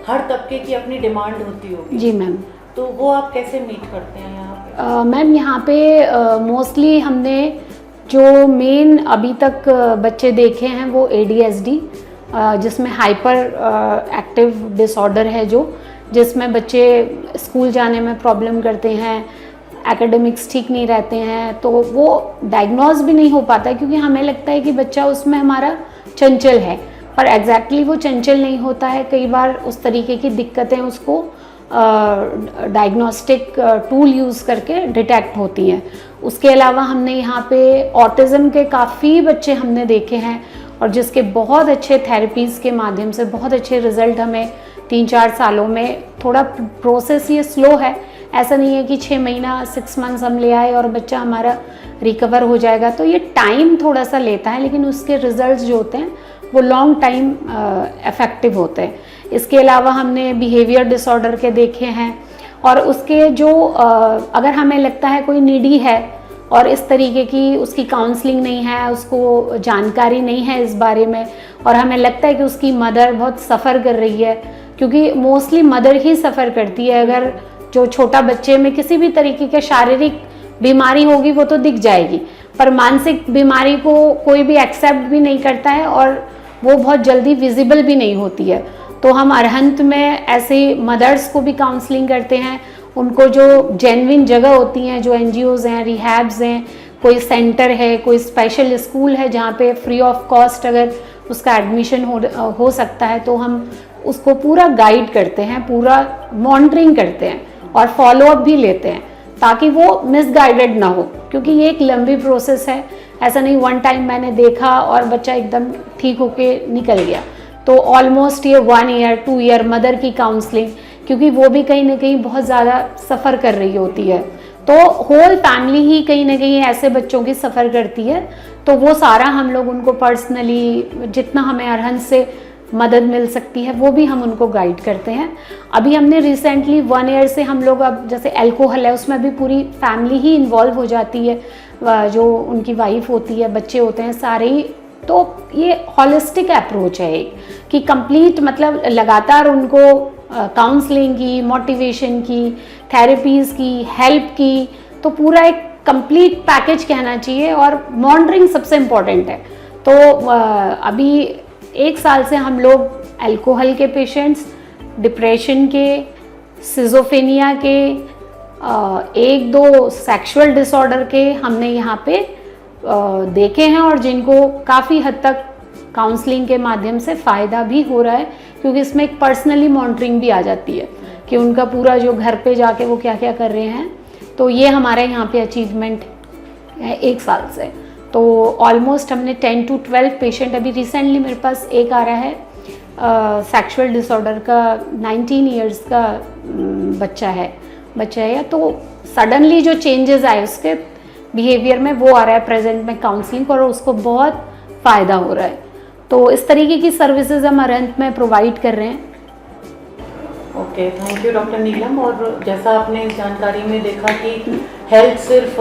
हर तबके की अपनी डिमांड होती होगी? जी मैम। तो वो आप कैसे मीट करते हैं यहाँ पे? मैम यहाँ पे मोस्टली हमने जो मेन अभी तक बच्चे देखे हैं वो ADHD, जिसमें हाइपर एक्टिव डिसऑर्डर है, जिसमें बच्चे स्कूल जाने में प्रॉब्लम करते हैं, एकेडमिक्स ठीक नहीं रहते हैं, तो वो डायग्नोज भी नहीं हो पाता क्योंकि हमें लगता है कि बच्चा उसमें हमारा चंचल है, पर एग्जैक्टली वो चंचल नहीं होता है। कई बार उस तरीके की दिक्कतें उसको डायग्नोस्टिक टूल यूज़ करके डिटेक्ट होती हैं। उसके अलावा हमने यहाँ पे ऑटिज़म के काफ़ी बच्चे हमने देखे हैं और जिसके बहुत अच्छे थेरेपीज़ के माध्यम से बहुत अच्छे रिजल्ट हमें 3-4 सालों में। थोड़ा प्रोसेस ये स्लो है, ऐसा नहीं है कि 6 महीना 6 मंथ्स हम ले आए और बच्चा हमारा रिकवर हो जाएगा, तो ये टाइम थोड़ा सा लेता है, लेकिन उसके रिजल्ट्स जो होते हैं वो लॉन्ग टाइम इफ़ेक्टिव होते हैं। इसके अलावा हमने बिहेवियर डिसऑर्डर के देखे हैं और उसके जो अगर हमें लगता है कोई नीडी है और इस तरीके की उसकी काउंसलिंग नहीं है, उसको जानकारी नहीं है इस बारे में, और हमें लगता है कि उसकी मदर बहुत सफ़र कर रही है, क्योंकि मोस्टली मदर ही सफ़र करती है। अगर जो छोटा बच्चे में किसी भी तरीके के शारीरिक बीमारी होगी वो तो दिख जाएगी, पर मानसिक बीमारी को कोई भी एक्सेप्ट भी नहीं करता है और वो बहुत जल्दी विजिबल भी नहीं होती है। तो हम अरिहंत में ऐसे मदर्स को भी काउंसलिंग करते हैं, उनको जो जेन्युइन जगह होती हैं, जो NGOs हैं, रिहैब्स हैं, कोई सेंटर है, कोई स्पेशल स्कूल है जहाँ पे फ्री ऑफ कॉस्ट अगर उसका एडमिशन हो सकता है, तो हम उसको पूरा गाइड करते हैं, पूरा मॉनिटरिंग करते हैं और फॉलोअप भी लेते हैं ताकि वो मिसगाइडेड ना हो, क्योंकि ये एक लंबी प्रोसेस है। ऐसा नहीं वन टाइम मैंने देखा और बच्चा एकदम ठीक होके निकल गया। तो ऑलमोस्ट ये 1 ईयर 2 ईयर मदर की काउंसलिंग, क्योंकि वो भी कहीं ना कहीं बहुत ज़्यादा सफ़र कर रही होती है, तो होल फैमिली ही कहीं ना कहीं ऐसे बच्चों की सफ़र करती है। तो वो सारा हम लोग उनको पर्सनली जितना हमें अरिहंत से मदद मिल सकती है वो भी हम उनको गाइड करते हैं। अभी हमने रिसेंटली 1 ईयर से हम लोग, अब जैसे अल्कोहल है उसमें भी पूरी फैमिली ही इन्वॉल्व हो जाती है, जो उनकी वाइफ होती है, बच्चे होते हैं, सारे ही। तो ये हॉलिस्टिक अप्रोच है एक, कि कंप्लीट मतलब लगातार उनको काउंसलिंग की, मोटिवेशन की, थेरेपीज़ की, हेल्प की, तो पूरा एक कंप्लीट पैकेज कहना चाहिए। और मॉनिटरिंग सबसे इम्पॉर्टेंट है। तो अभी 1 साल से हम लोग अल्कोहल के पेशेंट्स, डिप्रेशन के, सिजोफेनिया के, एक दो सेक्सुअल डिसऑर्डर के हमने यहाँ पे देखे हैं और जिनको काफ़ी हद तक काउंसलिंग के माध्यम से फ़ायदा भी हो रहा है, क्योंकि इसमें एक पर्सनली मॉनिटरिंग भी आ जाती है कि उनका पूरा जो घर पे जाके वो क्या क्या कर रहे हैं। तो ये हमारे यहाँ पे अचीवमेंट है 1 साल से। तो ऑलमोस्ट हमने 10 to 12 पेशेंट, अभी रिसेंटली मेरे पास एक आ रहा है सेक्सुअल डिसऑर्डर का, 19 ईयर्स का बच्चा है या तो सडनली जो चेंजेस आए उसके बिहेवियर में वो आ रहा है प्रेजेंट में काउंसलिंग, और उसको बहुत फ़ायदा हो रहा है। तो इस तरीके की सर्विसेज हम अरिहंत में प्रोवाइड कर रहे हैं। ओके, थैंक यू डॉक्टर नीलम। और जैसा आपने इस जानकारी में देखा कि हेल्थ सिर्फ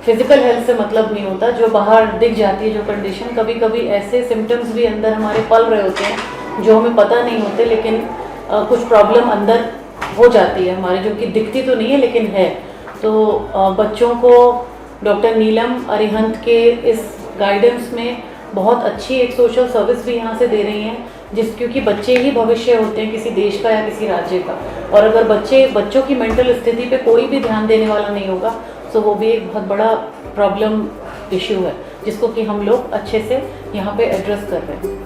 फिजिकल हेल्थ से मतलब नहीं होता, जो बाहर दिख जाती है जो कंडीशन, कभी कभी ऐसे सिम्टम्स भी अंदर हमारे पल रहे होते हैं जो हमें पता नहीं होते, लेकिन कुछ प्रॉब्लम अंदर हो जाती है हमारे, जो कि दिखती तो नहीं है लेकिन है। तो बच्चों को डॉक्टर नीलम अरिहंत के इस गाइडेंस में बहुत अच्छी एक सोशल सर्विस भी यहाँ से दे रही हैं, क्योंकि बच्चे ही भविष्य होते हैं किसी देश का या किसी राज्य का, और अगर बच्चों की मेंटल स्थिति पे कोई भी ध्यान देने वाला नहीं होगा तो वो भी एक बहुत बड़ा प्रॉब्लम इश्यू है, जिसको कि हम लोग अच्छे से यहाँ पे एड्रेस कर रहे हैं।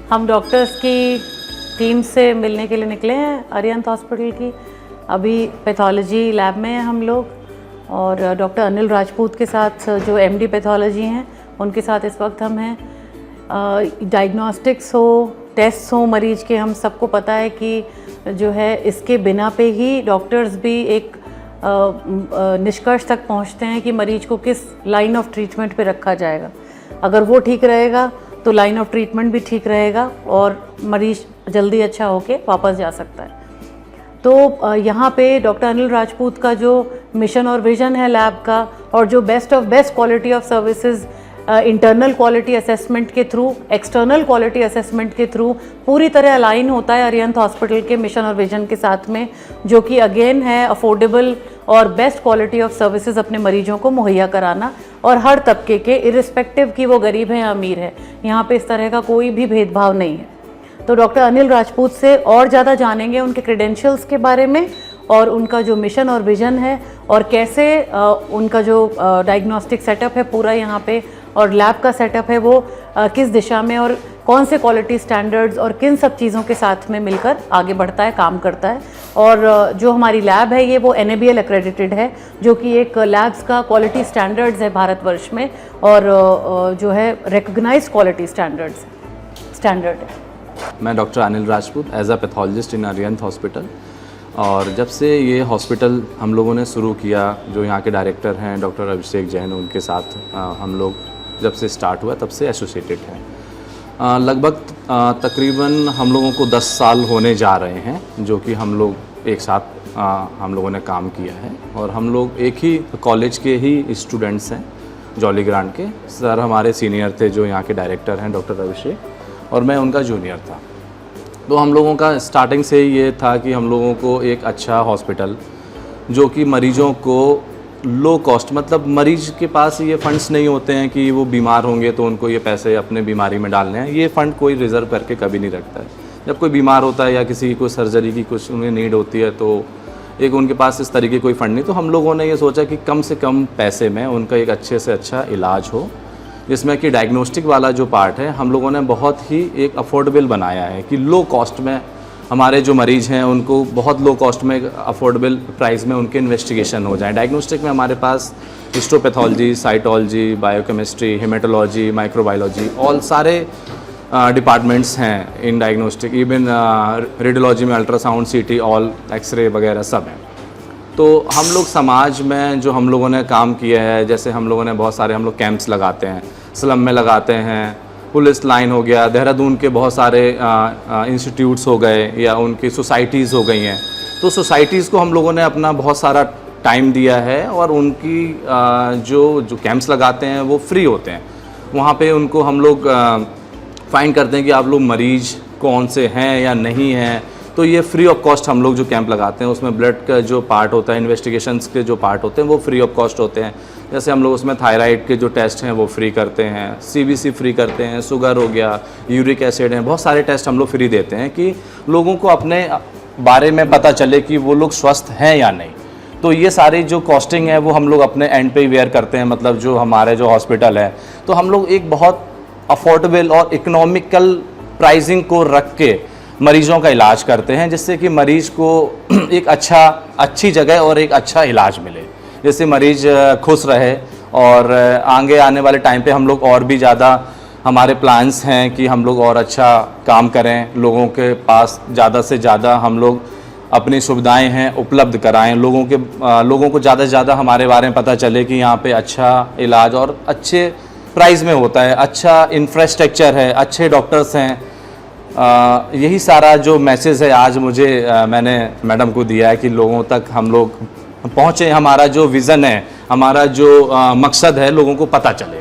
हम डॉक्टर्स की टीम से मिलने के लिए निकले हैं अरिहंत हॉस्पिटल की। अभी पैथोलॉजी लैब में हैं हम लोग, और डॉक्टर अनिल राजपूत के साथ जो एमडी पैथोलॉजी हैं उनके साथ इस वक्त हम हैं। डायग्नोस्टिक्स हो, टेस्ट हो मरीज के, हम सबको पता है कि जो है इसके बिना पे ही डॉक्टर्स भी एक निष्कर्ष तक पहुंचते हैं कि मरीज को किस लाइन ऑफ ट्रीटमेंट पे रखा जाएगा। अगर वो ठीक रहेगा तो लाइन ऑफ ट्रीटमेंट भी ठीक रहेगा और मरीज जल्दी अच्छा होके वापस जा सकता है। तो यहाँ पे डॉक्टर अनिल राजपूत का जो मिशन और विज़न है लैब का, और जो best of best quality of services internal quality assessment के थ्रू, एक्सटर्नल क्वालिटी असेसमेंट के थ्रू पूरी तरह अलाइन होता है अरिहंत हॉस्पिटल के मिशन और विजन के साथ में, जो कि अगेन है अफोर्डेबल और बेस्ट क्वालिटी ऑफ सर्विसेज अपने मरीजों को मुहैया कराना, और हर तबके के, इरिस्पेक्टिव कि वो गरीब है या अमीर है, यहाँ पे इस तरह का कोई भी भेदभाव नहीं है। तो डॉक्टर अनिल राजपूत से और ज़्यादा जानेंगे उनके क्रेडेंशियल्स के बारे में, और उनका जो मिशन और विजन है, और कैसे उनका जो डायग्नोस्टिक सेटअप है पूरा यहाँ पे, और लैब का सेटअप है वो किस दिशा में और कौन से क्वालिटी स्टैंडर्ड्स और किन सब चीज़ों के साथ में मिलकर आगे बढ़ता है, काम करता है। और जो हमारी लैब है ये वो NABL एक्रेडिटेड है, जो कि एक लैब्स का क्वालिटी स्टैंडर्ड्स है भारतवर्ष में, और जो है रिकग्नाइज्ड क्वालिटी स्टैंडर्ड है। मैं doctor Anil Rajput as a pathologist in Arihant hospital, और जब से ये हॉस्पिटल हम लोगों ने शुरू किया, जो यहाँ के डायरेक्टर हैं डॉक्टर अभिषेक जैन, उनके साथ हम लोग जब से स्टार्ट हुआ तब से एसोसिएटेड हैं। लगभग तकरीबन हम लोगों को 10 साल होने जा रहे हैं, जो कि हम लोग एक साथ हम लोगों ने काम किया है, और हम लोग एक ही कॉलेज के ही स्टूडेंट्स हैं, जॉली ग्रांट के। सर हमारे सीनियर थे जो यहाँ के डायरेक्टर हैं डॉक्टर अभिषेक, और मैं उनका जूनियर था। तो हम लोगों का स्टार्टिंग से ये था कि हम लोगों को एक अच्छा हॉस्पिटल, जो कि मरीजों को लो कॉस्ट, मतलब मरीज के पास ये फंड्स नहीं होते हैं कि वो बीमार होंगे तो उनको ये पैसे अपने बीमारी में डालने हैं, ये फ़ंड कोई रिज़र्व करके कभी नहीं रखता है। जब कोई बीमार होता है या किसी की कोई सर्जरी की कुछ उन्हें नीड होती है, तो एक उनके पास इस तरीके कोई फ़ंड नहीं, तो हम लोगों ने ये सोचा कि कम से कम पैसे में उनका एक अच्छे से अच्छा इलाज हो, जिसमें कि डायग्नोस्टिक वाला जो पार्ट है हम लोगों ने बहुत ही एक अफोर्डेबल बनाया है कि लो कॉस्ट में हमारे जो मरीज़ हैं उनको बहुत लो कॉस्ट में अफोर्डेबल प्राइस में उनके इन्वेस्टिगेशन हो जाए। डायग्नोस्टिक में हमारे पास histopathology, cytology, biochemistry, haematology, microbiology, all सारे डिपार्टमेंट्स हैं इन डायग्नोस्टिक। इवन रेडियोलॉजी में अल्ट्रासाउंड, सीटी, ऑल एक्सरे वगैरह सब हैं। तो हम लोग समाज में जो हम लोगों ने काम किया है, जैसे हम लोगों ने बहुत सारे हम लोग कैंप्स लगाते हैं, स्लम में लगाते हैं, पुलिस लाइन हो गया, देहरादून के बहुत सारे इंस्टीट्यूट्स हो गए या उनकी सोसाइटीज़ हो गई हैं। तो सोसाइटीज़ को हम लोगों ने अपना बहुत सारा टाइम दिया है और उनकी जो कैंप्स लगाते हैं वो फ्री होते हैं। वहाँ पे उनको हम लोग फाइंड करते हैं कि आप लोग मरीज़ कौन से हैं या नहीं हैं, तो ये फ्री ऑफ कॉस्ट हम लोग जो कैंप लगाते हैं उसमें ब्लड का जो पार्ट होता है, इन्वेस्टिगेशंस के जो पार्ट होते हैं वो फ्री ऑफ कॉस्ट होते हैं। जैसे हम लोग उसमें थायराइड के जो टेस्ट हैं वो फ्री करते हैं, CBC फ्री करते हैं, शुगर हो गया, यूरिक एसिड हैं, बहुत सारे टेस्ट हम लोग फ्री देते हैं कि लोगों को अपने बारे में पता चले कि वो लोग स्वस्थ हैं या नहीं। तो ये सारी जो कॉस्टिंग है वो हम लोग अपने एंड पे ही वेयर करते हैं, मतलब जो हमारे जो हॉस्पिटल है। तो हम लोग एक बहुत अफोर्डेबल और इकोनॉमिकल प्राइसिंग को रख के मरीज़ों का इलाज करते हैं, जिससे कि मरीज़ को एक अच्छी जगह और एक अच्छा इलाज मिले, जिससे मरीज़ खुश रहे। और आगे आने वाले टाइम पे हम लोग और भी ज़्यादा हमारे प्लान्स हैं कि हम लोग और अच्छा काम करें, लोगों के पास ज़्यादा से ज़्यादा हम लोग अपनी सुविधाएं हैं उपलब्ध कराएं, लोगों को ज़्यादा से ज़्यादा हमारे बारे में पता चले कि यहाँ पे अच्छा इलाज और अच्छे प्राइस में होता है, अच्छा इंफ्रास्ट्रक्चर है, अच्छे डॉक्टर्स हैं। यही सारा जो मैसेज है आज मुझे मैंने मैडम को दिया है कि लोगों तक हम लोग पहुँचे, हमारा जो विज़न है, हमारा जो मकसद है लोगों को पता चले।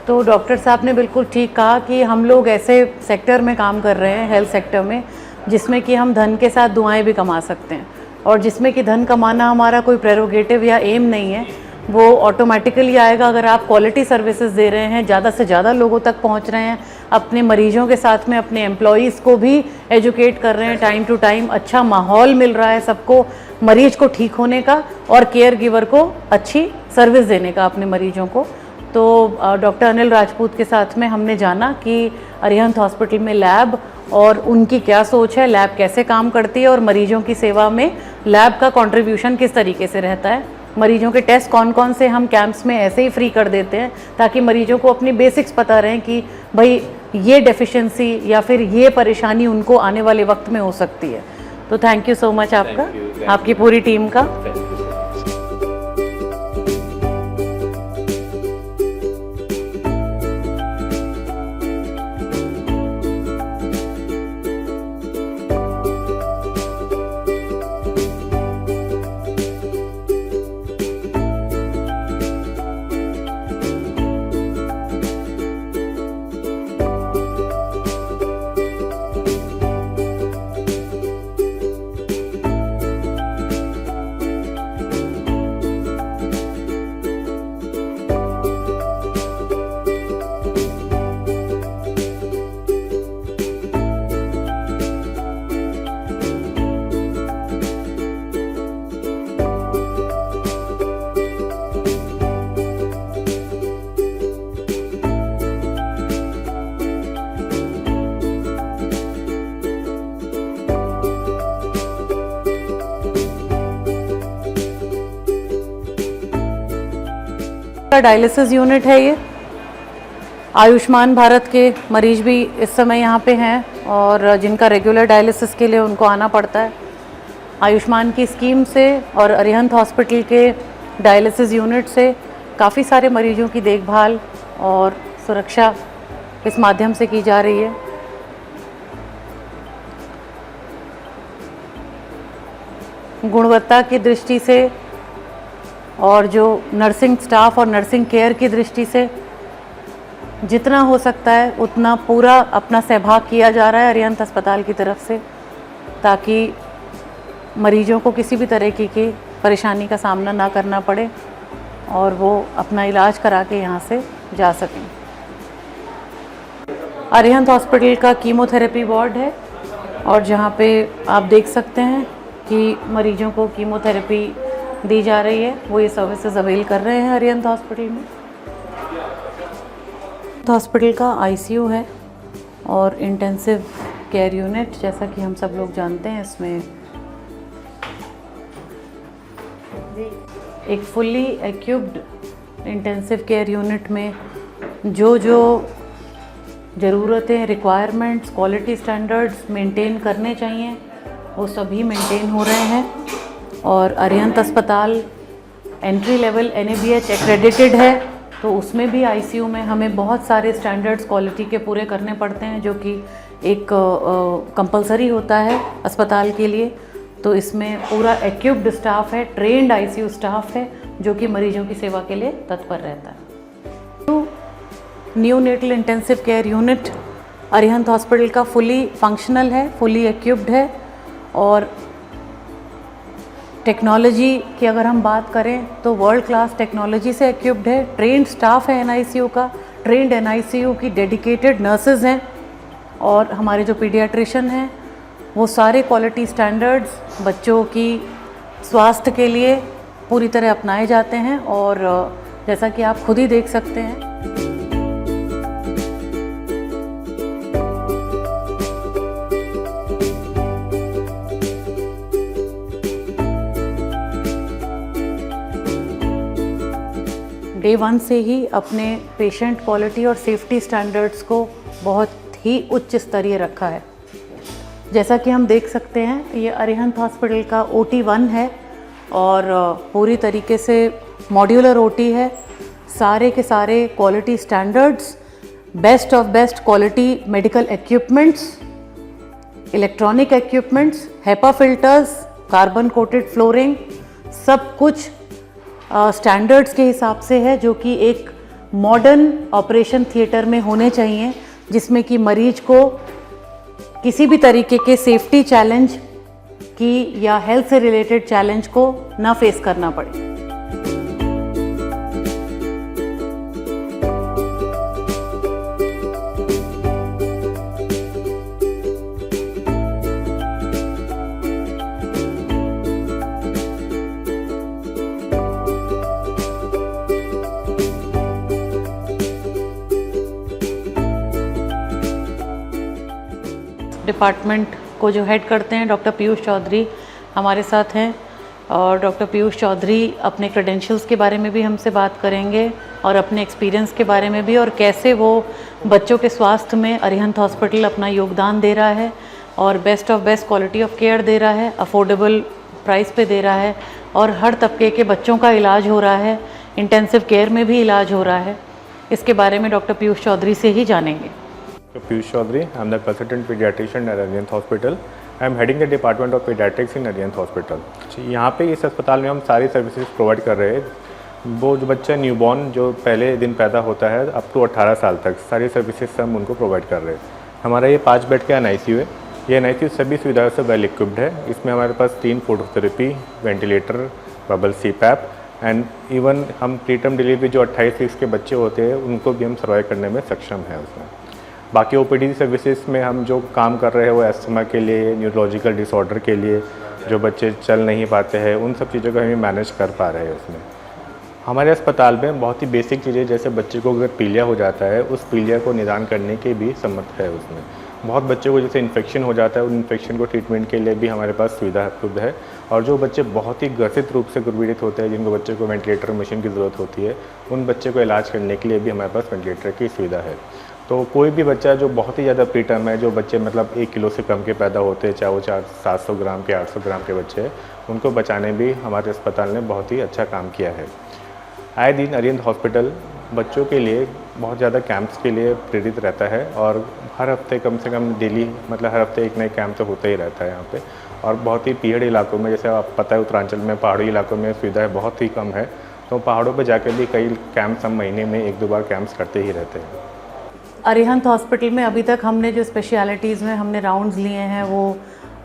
तो डॉक्टर साहब ने बिल्कुल ठीक कहा कि हम लोग ऐसे सेक्टर में काम कर रहे हैं, हेल्थ सेक्टर में, जिसमें कि हम धन के साथ दुआएं भी कमा सकते हैं, और जिसमें कि धन कमाना हमारा कोई प्रेरोगेटिव या एम नहीं है, वो ऑटोमेटिकली आएगा अगर आप क्वालिटी सर्विसेज दे रहे हैं, ज़्यादा से ज़्यादा लोगों तक पहुंच रहे हैं, अपने मरीजों के साथ में अपने एम्प्लॉयज़ को भी एजुकेट कर रहे हैं, टाइम टू टाइम अच्छा माहौल मिल रहा है सबको, मरीज को ठीक होने का और केयर गिवर को अच्छी सर्विस देने का अपने मरीजों को। तो डॉक्टर अनिल राजपूत के साथ में हमने जाना कि अरिहंत हॉस्पिटल में लैब और उनकी क्या सोच है, लैब कैसे काम करती है और मरीजों की सेवा में लैब का कंट्रीब्यूशन किस तरीके से रहता है, मरीजों के टेस्ट कौन कौन से हम कैंप्स में ऐसे ही फ्री कर देते हैं ताकि मरीजों को अपनी बेसिक्स पता रहें कि भाई ये डेफिशिएंसी या फिर ये परेशानी उनको आने वाले वक्त में हो सकती है। तो थैंक यू सो मच आपका, आपकी पूरी टीम का। डायलिसिस यूनिट है ये। आयुष्मान भारत के मरीज भी इस समय यहाँ पे हैं और जिनका रेगुलर डायलिसिस के लिए उनको आना पड़ता है। आयुष्मान की स्कीम से और अरिहंत हॉस्पिटल के डायलिसिस यूनिट से काफ़ी सारे मरीजों की देखभाल और सुरक्षा इस माध्यम से की जा रही है। गुणवत्ता की दृष्टि से और जो नर्सिंग स्टाफ और नर्सिंग केयर की दृष्टि से जितना हो सकता है उतना पूरा अपना सहभाग किया जा रहा है अरिहंत अस्पताल की तरफ से, ताकि मरीजों को किसी भी तरह की परेशानी का सामना ना करना पड़े और वो अपना इलाज करा के यहाँ से जा सकें। अरिहंत हॉस्पिटल का कीमोथेरेपी वार्ड है और जहाँ पे आप देख सकते हैं कि मरीजों को कीमोथेरेपी दी जा रही है, वो ये सर्विसेज अवेल कर रहे हैं अरिहंत हॉस्पिटल में। हॉस्पिटल का आईसीयू है और इंटेंसिव केयर यूनिट, जैसा कि हम सब लोग जानते हैं, इसमें एक fully equipped intensive care unit में जो ज़रूरतें, रिक्वायरमेंट्स, क्वालिटी स्टैंडर्ड्स मेंटेन करने चाहिए वो सभी मेंटेन हो रहे हैं। और अरिहंत अस्पताल एंट्री लेवल NABH एक्रेडिटेड है, तो उसमें भी आईसीयू में हमें बहुत सारे स्टैंडर्ड्स क्वालिटी के पूरे करने पड़ते हैं, जो कि एक कंपलसरी होता है अस्पताल के लिए। तो इसमें पूरा एक्यूप्ड स्टाफ है, ट्रेंड आईसीयू स्टाफ है, जो कि मरीजों की सेवा के लिए तत्पर रहता है। तो neonatal intensive care unit Arihant hospital का फुली फंक्शनल है, फुली एक्यूप्ड है। और टेक्नोलॉजी की अगर हम बात करें तो वर्ल्ड क्लास टेक्नोलॉजी से एक्यूप्ड है। ट्रेंड स्टाफ है NICU का, ट्रेंड NICU की डेडिकेटेड नर्सेज हैं, और हमारे जो पीडियाट्रिशियन हैं वो सारे क्वालिटी स्टैंडर्ड्स बच्चों की स्वास्थ्य के लिए पूरी तरह अपनाए जाते हैं। और जैसा कि आप खुद ही देख सकते हैं, डे 1 से ही अपने पेशेंट क्वालिटी और सेफ्टी स्टैंडर्ड्स को बहुत ही उच्च स्तरीय रखा है। जैसा कि हम देख सकते हैं, ये अरिहंत हॉस्पिटल का OT1 है और पूरी तरीके से मॉड्यूलर OT है। सारे के सारे quality standards, best of best quality medical equipments, electronic equipments, HEPA filters, carbon coated flooring, सब कुछ स्टैंडर्ड्स के हिसाब से है, जो कि एक मॉडर्न ऑपरेशन थिएटर में होने चाहिए, जिसमें कि मरीज को किसी भी तरीके के सेफ्टी चैलेंज की या हेल्थ से रिलेटेड चैलेंज को ना फेस करना पड़े। डिपार्टमेंट को जो हेड करते हैं डॉक्टर पीयूष चौधरी हमारे साथ हैं, और डॉक्टर पीयूष चौधरी अपने क्रेडेंशियल्स के बारे में भी हमसे बात करेंगे और अपने एक्सपीरियंस के बारे में भी, और कैसे वो बच्चों के स्वास्थ्य में अरिहंत हॉस्पिटल अपना योगदान दे रहा है और best of best quality of care दे रहा है, अफोर्डेबल प्राइस पे दे रहा है, और हर तबके के बच्चों का इलाज हो रहा है, इंटेंसिव केयर में भी इलाज हो रहा है। इसके बारे में डॉक्टर पीयूष चौधरी से ही जानेंगे। Piyush Chaudhary, I am the consultant pediatrician at Arihant Hospital. I am heading the department of pediatrics in Arihant Hospital. यहाँ पे इस अस्पताल में हम सारी सर्विसेज प्रोवाइड कर रहे हैं। वो जो बच्चा न्यूबॉर्न जो पहले दिन पैदा होता है अप टू 18 साल तक सारी सर्विसेज हम उनको प्रोवाइड कर रहे हैं। हमारा ये 5 बेड का NICU है। ये NICU सभी सुविधाओं से वेल इक्विप्ड है। इसमें हमारे पास 3 phototherapy, ventilator, bubble CPAP and even हम प्रीटर्म डिलीवरी जो 28 वीक्स के बच्चे होते हैं उनको भी हम सर्वाइव करने में सक्षम हैं उसमें। बाकी OPD सर्विसेज में हम जो काम कर रहे हैं वो एस्थमा के लिए, न्यूरोलॉजिकल डिसऑर्डर के लिए, जो बच्चे चल नहीं पाते हैं उन सब चीज़ों को हम मैनेज कर पा रहे हैं उसमें। हमारे अस्पताल में बहुत ही बेसिक चीज़ें, जैसे बच्चे को अगर पीलिया हो जाता है उस पीलिया को निदान करने के भी समर्थ है उसमें। बहुत बच्चों को जैसे इन्फेक्शन हो जाता है उन इन्फेक्शन को ट्रीटमेंट के लिए भी हमारे पास सुविधा उपलब्ध है। और जो बच्चे बहुत ही ग्रसित रूप से गुर्बीडित होते हैं, जिनको बच्चे को वेंटिलेटर मशीन की ज़रूरत होती है, उन बच्चे को इलाज करने के लिए भी हमारे पास वेंटिलेटर की सुविधा है। तो कोई भी बच्चा जो बहुत ही ज़्यादा प्रीटर्म है, जो बच्चे मतलब 1 किलो से कम के पैदा होते हैं, चाहे वो 700 ग्राम के 800 ग्राम के बच्चे हैं, उनको बचाने भी हमारे अस्पताल ने बहुत ही अच्छा काम किया है। आए दिन अरिहंत हॉस्पिटल बच्चों के लिए बहुत ज़्यादा कैंप्स के लिए प्रेरित रहता है, और हर हफ्ते कम से कम डेली मतलब हर हफ्ते एक नए कैंप तो होता ही रहता है यहाँ पे। और बहुत ही पीढ़ी इलाकों में, जैसे आप पता है उत्तरांचल में पहाड़ी इलाकों में सुविधाएँ बहुत ही कम है, तो पहाड़ों पर जाकर भी कई कैंप्स हम महीने में 1-2 बार कैंप्स करते ही रहते हैं। अरिहंत हॉस्पिटल में अभी तक हमने जो स्पेशलिटीज़ में हमने राउंड्स लिए हैं वो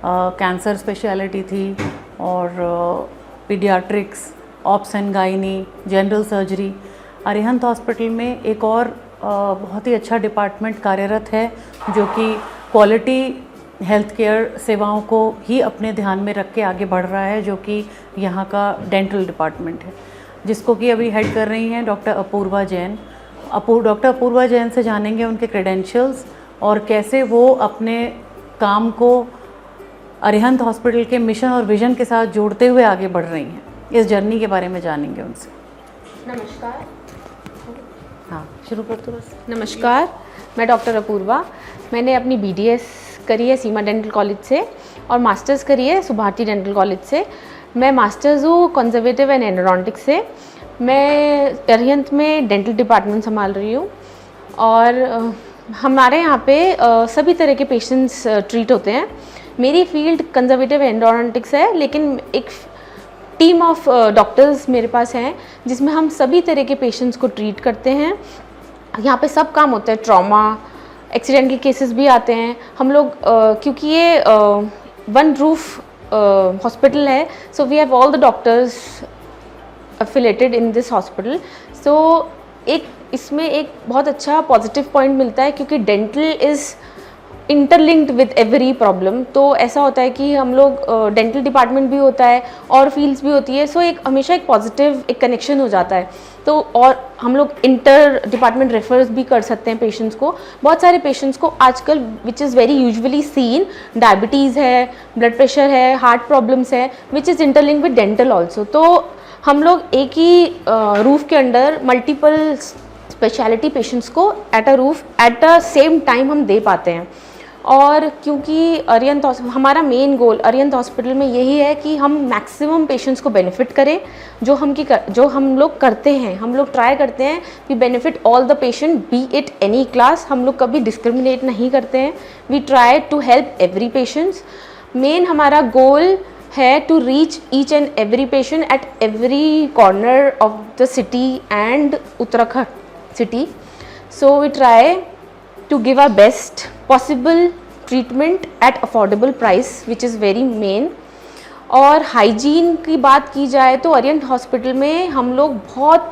कैंसर स्पेशलिटी थी, और paediatrics, ops and gynae, general surgery. Arihant hospital में एक और बहुत ही अच्छा डिपार्टमेंट कार्यरत है, जो कि क्वालिटी हेल्थ केयर सेवाओं को ही अपने ध्यान में रख के आगे बढ़ रहा है, जो कि यहाँ का डेंटल डिपार्टमेंट है, जिसको कि अभी हेड कर रही हैं डॉक्टर अपूर्वा जैन। डॉक्टर अपूर्वा जैन से जानेंगे उनके क्रेडेंशियल्स और कैसे वो अपने काम को अरिहंत हॉस्पिटल के मिशन और विजन के साथ जोड़ते हुए आगे बढ़ रही हैं। इस जर्नी के बारे में जानेंगे उनसे। नमस्कार। हाँ, शुरू कर दो बस। नमस्कार, मैं डॉक्टर अपूर्वा। मैंने अपनी BDS करी है सीमा डेंटल कॉलेज से और मास्टर्स करी है सुभारती डेंटल कॉलेज से। मैं मास्टर्स हूँ कंजर्वेटिव एंड एंडोडोंटिक्स से। मैं अरिहंत में डेंटल डिपार्टमेंट संभाल रही हूँ और हमारे यहाँ पे सभी तरह के पेशेंट्स ट्रीट होते हैं। मेरी फील्ड कंजर्वेटिव एंडोडोंटिक्स है, लेकिन एक टीम ऑफ डॉक्टर्स मेरे पास हैं जिसमें हम सभी तरह के पेशेंट्स को ट्रीट करते हैं। यहाँ पे सब काम होता है, ट्रॉमा, एक्सीडेंटल केसेस भी आते हैं। हम लोग क्योंकि ये वन रूफ हॉस्पिटल है, so we have all the doctors affiliated in this hospital. So एक इसमें एक बहुत अच्छा पॉजिटिव पॉइंट मिलता है क्योंकि dental is interlinked with every problem. तो ऐसा होता है कि हम लोग डेंटल डिपार्टमेंट भी होता है और फील्ड्स भी होती है, सो एक हमेशा एक पॉजिटिव एक कनेक्शन हो जाता है। तो और हम लोग इंटर डिपार्टमेंट रेफर्स भी कर सकते हैं पेशेंट्स को। बहुत सारे पेशेंट्स को आजकल विच is very usually scene, diabetes है, ब्लड प्रेशर है, हार्ट प्रॉब्लम्स है, which is interlinked with dental also. तो हम लोग एक ही रूफ के अंडर मल्टीपल स्पेशलिटी पेशेंट्स को at a roof at the same time हम दे पाते हैं। और क्योंकि अरिहंत हमारा मेन गोल अरिहंत हॉस्पिटल में यही है कि हम मैक्सिमम पेशेंट्स को बेनिफिट करें। जो हम लोग करते हैं, हम लोग ट्राई करते हैं we benefit all the patient, be it any class. हम लोग कभी डिस्क्रिमिनेट नहीं करते हैं। We try to help every patients. Main हमारा गोल है to reach each and every patient at every corner of the city and Uttarakhand city. So we try to give our best possible treatment at affordable price, which is very main. और hygiene की बात की जाए तो Arihant hospital में हम लोग बहुत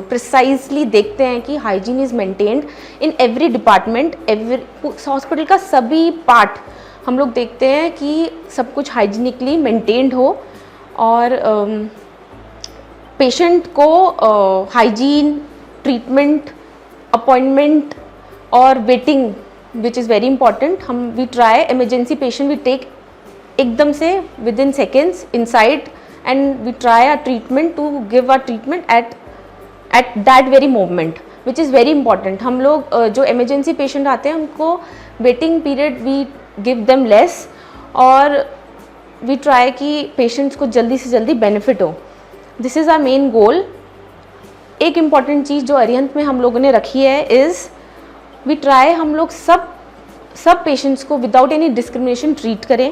प्रिसाइजली देखते हैं कि hygiene is maintained in every department. Hospital का सभी पार्ट हम लोग देखते हैं कि सब कुछ हाइजीनिकली मेंटेन्ड हो और पेशेंट को हाइजीन, ट्रीटमेंट, अपॉइंटमेंट और waiting which is very important. हम we try emergency patient we take एकदम से within seconds inside and we try our treatment to give our treatment at that very moment which is very important. हम लोग जो emergency patient आते हैं उनको waiting period we give them less और we try कि patients को जल्दी से जल्दी बेनिफिट हो। This is are main goal. एक इम्पॉर्टेंट चीज़ जो अरिहंत में हम लोगों ने रखी है इज़ वी ट्राई हम लोग सब पेशेंट्स को विदाउट एनी डिस्क्रिमिनेशन ट्रीट करें।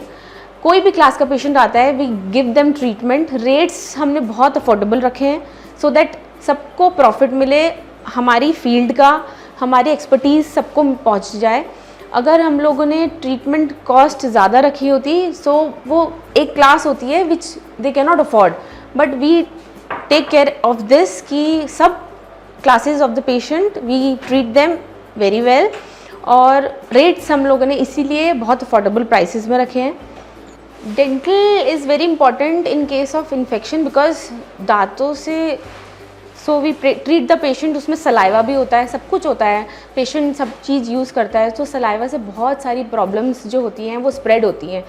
कोई भी क्लास का पेशेंट आता है we give them treatment. Rates हमने बहुत अफोर्डेबल रखे हैं सो दैट सबको प्रॉफिट मिले, हमारी फील्ड का, हमारी एक्सपर्टीज़ सबको पहुंच जाए। अगर हम लोगों ने ट्रीटमेंट कॉस्ट ज़्यादा रखी होती सो वो एक क्लास होती है which they can not afford, but we take care of this कि सब classes of the patient we treat them very well. और रेट्स हम लोगों ने इसीलिए बहुत अफोर्डेबल प्राइसेस में रखे हैं। Dental is very important in case of infection because दांतों से so we treat the patient. उसमें सलाइवा भी होता है, सब कुछ होता है, पेशेंट सब चीज़ यूज़ करता है, तो सलाइवा से बहुत सारी प्रॉब्लम्स जो होती हैं वो स्प्रेड होती हैं।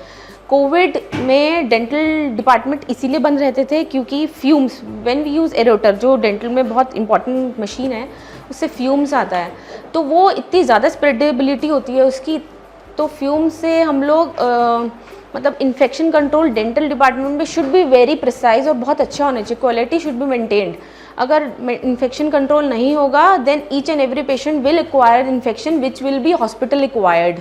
कोविड में डेंटल डिपार्टमेंट इसीलिए बंद रहते थे क्योंकि फ्यूम्स, व्हेन वी यूज़ एरोटर जो डेंटल में बहुत इंपॉर्टेंट मशीन है, उससे फ्यूम्स आता है, तो वो इतनी ज़्यादा स्प्रेडेबिलिटी होती है उसकी। तो फ्यूम से हम लोग मतलब इन्फेक्शन कंट्रोल डेंटल डिपार्टमेंट में शुड बी वेरी प्रिसाइज और बहुत अच्छा होना चाहिए, क्वालिटी शुड बी मेंटेन्ड। अगर इन्फेक्शन कंट्रोल नहीं होगा then each and every patient will acquire infection which will be hospital acquired.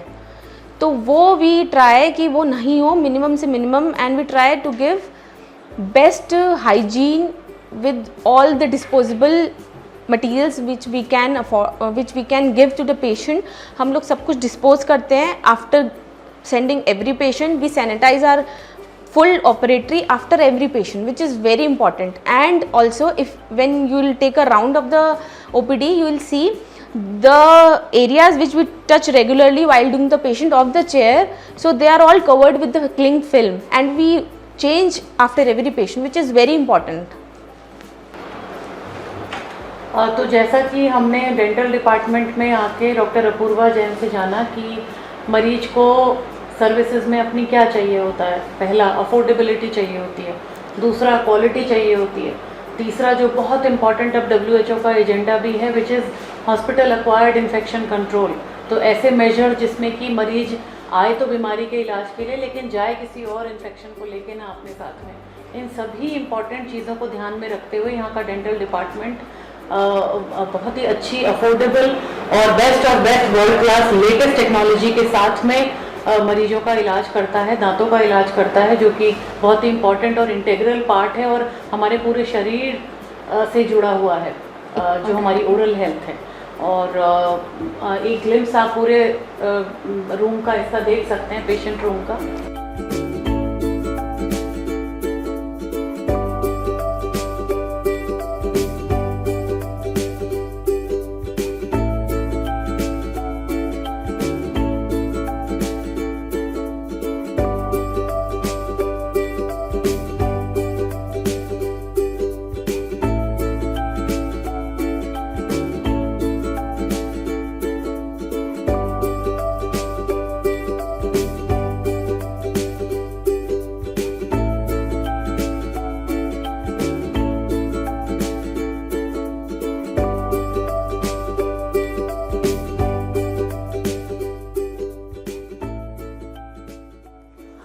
तो वो वी ट्राई कि वो नहीं हो, मिनिमम से minimum, and we try to give best hygiene with all the disposable materials which we can give to the patient. हम लोग सब कुछ डिस्पोज करते हैं after sending every patient. We sanitize our full operatory after every patient, which is very important. And also if when you will take a round of the OPD, you will see the areas which we touch regularly while doing the patient of the chair, so they are all covered with the cling film and we change after every patient, which is very important. तो जैसा कि हमने dental department में आके doctor Apoorva Jain से जाना कि मरीज को सर्विसेज में अपनी क्या चाहिए होता है। पहला, अफोर्डेबिलिटी चाहिए होती है। दूसरा, क्वालिटी चाहिए होती है। तीसरा, जो बहुत इंपॉर्टेंट अब WHO का एजेंडा भी है, which is hospital acquired infection control. तो ऐसे मेजर जिसमें कि मरीज आए तो बीमारी के इलाज के लिए, लेकिन जाए किसी और इन्फेक्शन को लेके ना अपने साथ में। इन सभी इंपॉर्टेंट चीज़ों को ध्यान में रखते हुए यहाँ का डेंटल डिपार्टमेंट बहुत ही अच्छी, अफोर्डेबल और best world class latest technology के साथ में मरीजों का इलाज करता है, दांतों का इलाज करता है, जो कि बहुत ही इम्पॉर्टेंट और इंटीग्रल पार्ट है और हमारे पूरे शरीर से जुड़ा हुआ है, जो हमारी ओरल हेल्थ है। और एक ग्लिम्स आप पूरे रूम का हिस्सा देख सकते हैं, पेशेंट रूम का।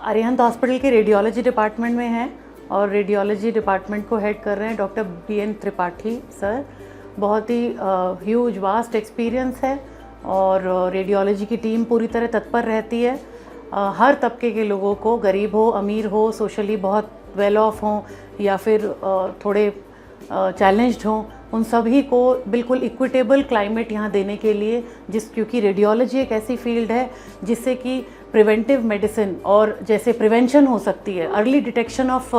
अरिहंत हॉस्पिटल के रेडियोलॉजी डिपार्टमेंट में हैं और रेडियोलॉजी डिपार्टमेंट को हेड कर रहे हैं डॉक्टर BN त्रिपाठी सर। बहुत ही ह्यूज वास्ट एक्सपीरियंस है और रेडियोलॉजी की टीम पूरी तरह तत्पर रहती है। हर तबके के लोगों को, गरीब हो, अमीर हो, सोशली बहुत वेल ऑफ हों या फिर थोड़े चैलेंज्ड हों, उन सभी को बिल्कुल इक्विटेबल क्लाइमेट यहाँ देने के लिए, क्योंकि रेडियोलॉजी एक ऐसी फील्ड है जिससे कि प्रिवेंटिव मेडिसिन और जैसे प्रिवेंशन हो सकती है, अर्ली डिटेक्शन ऑफ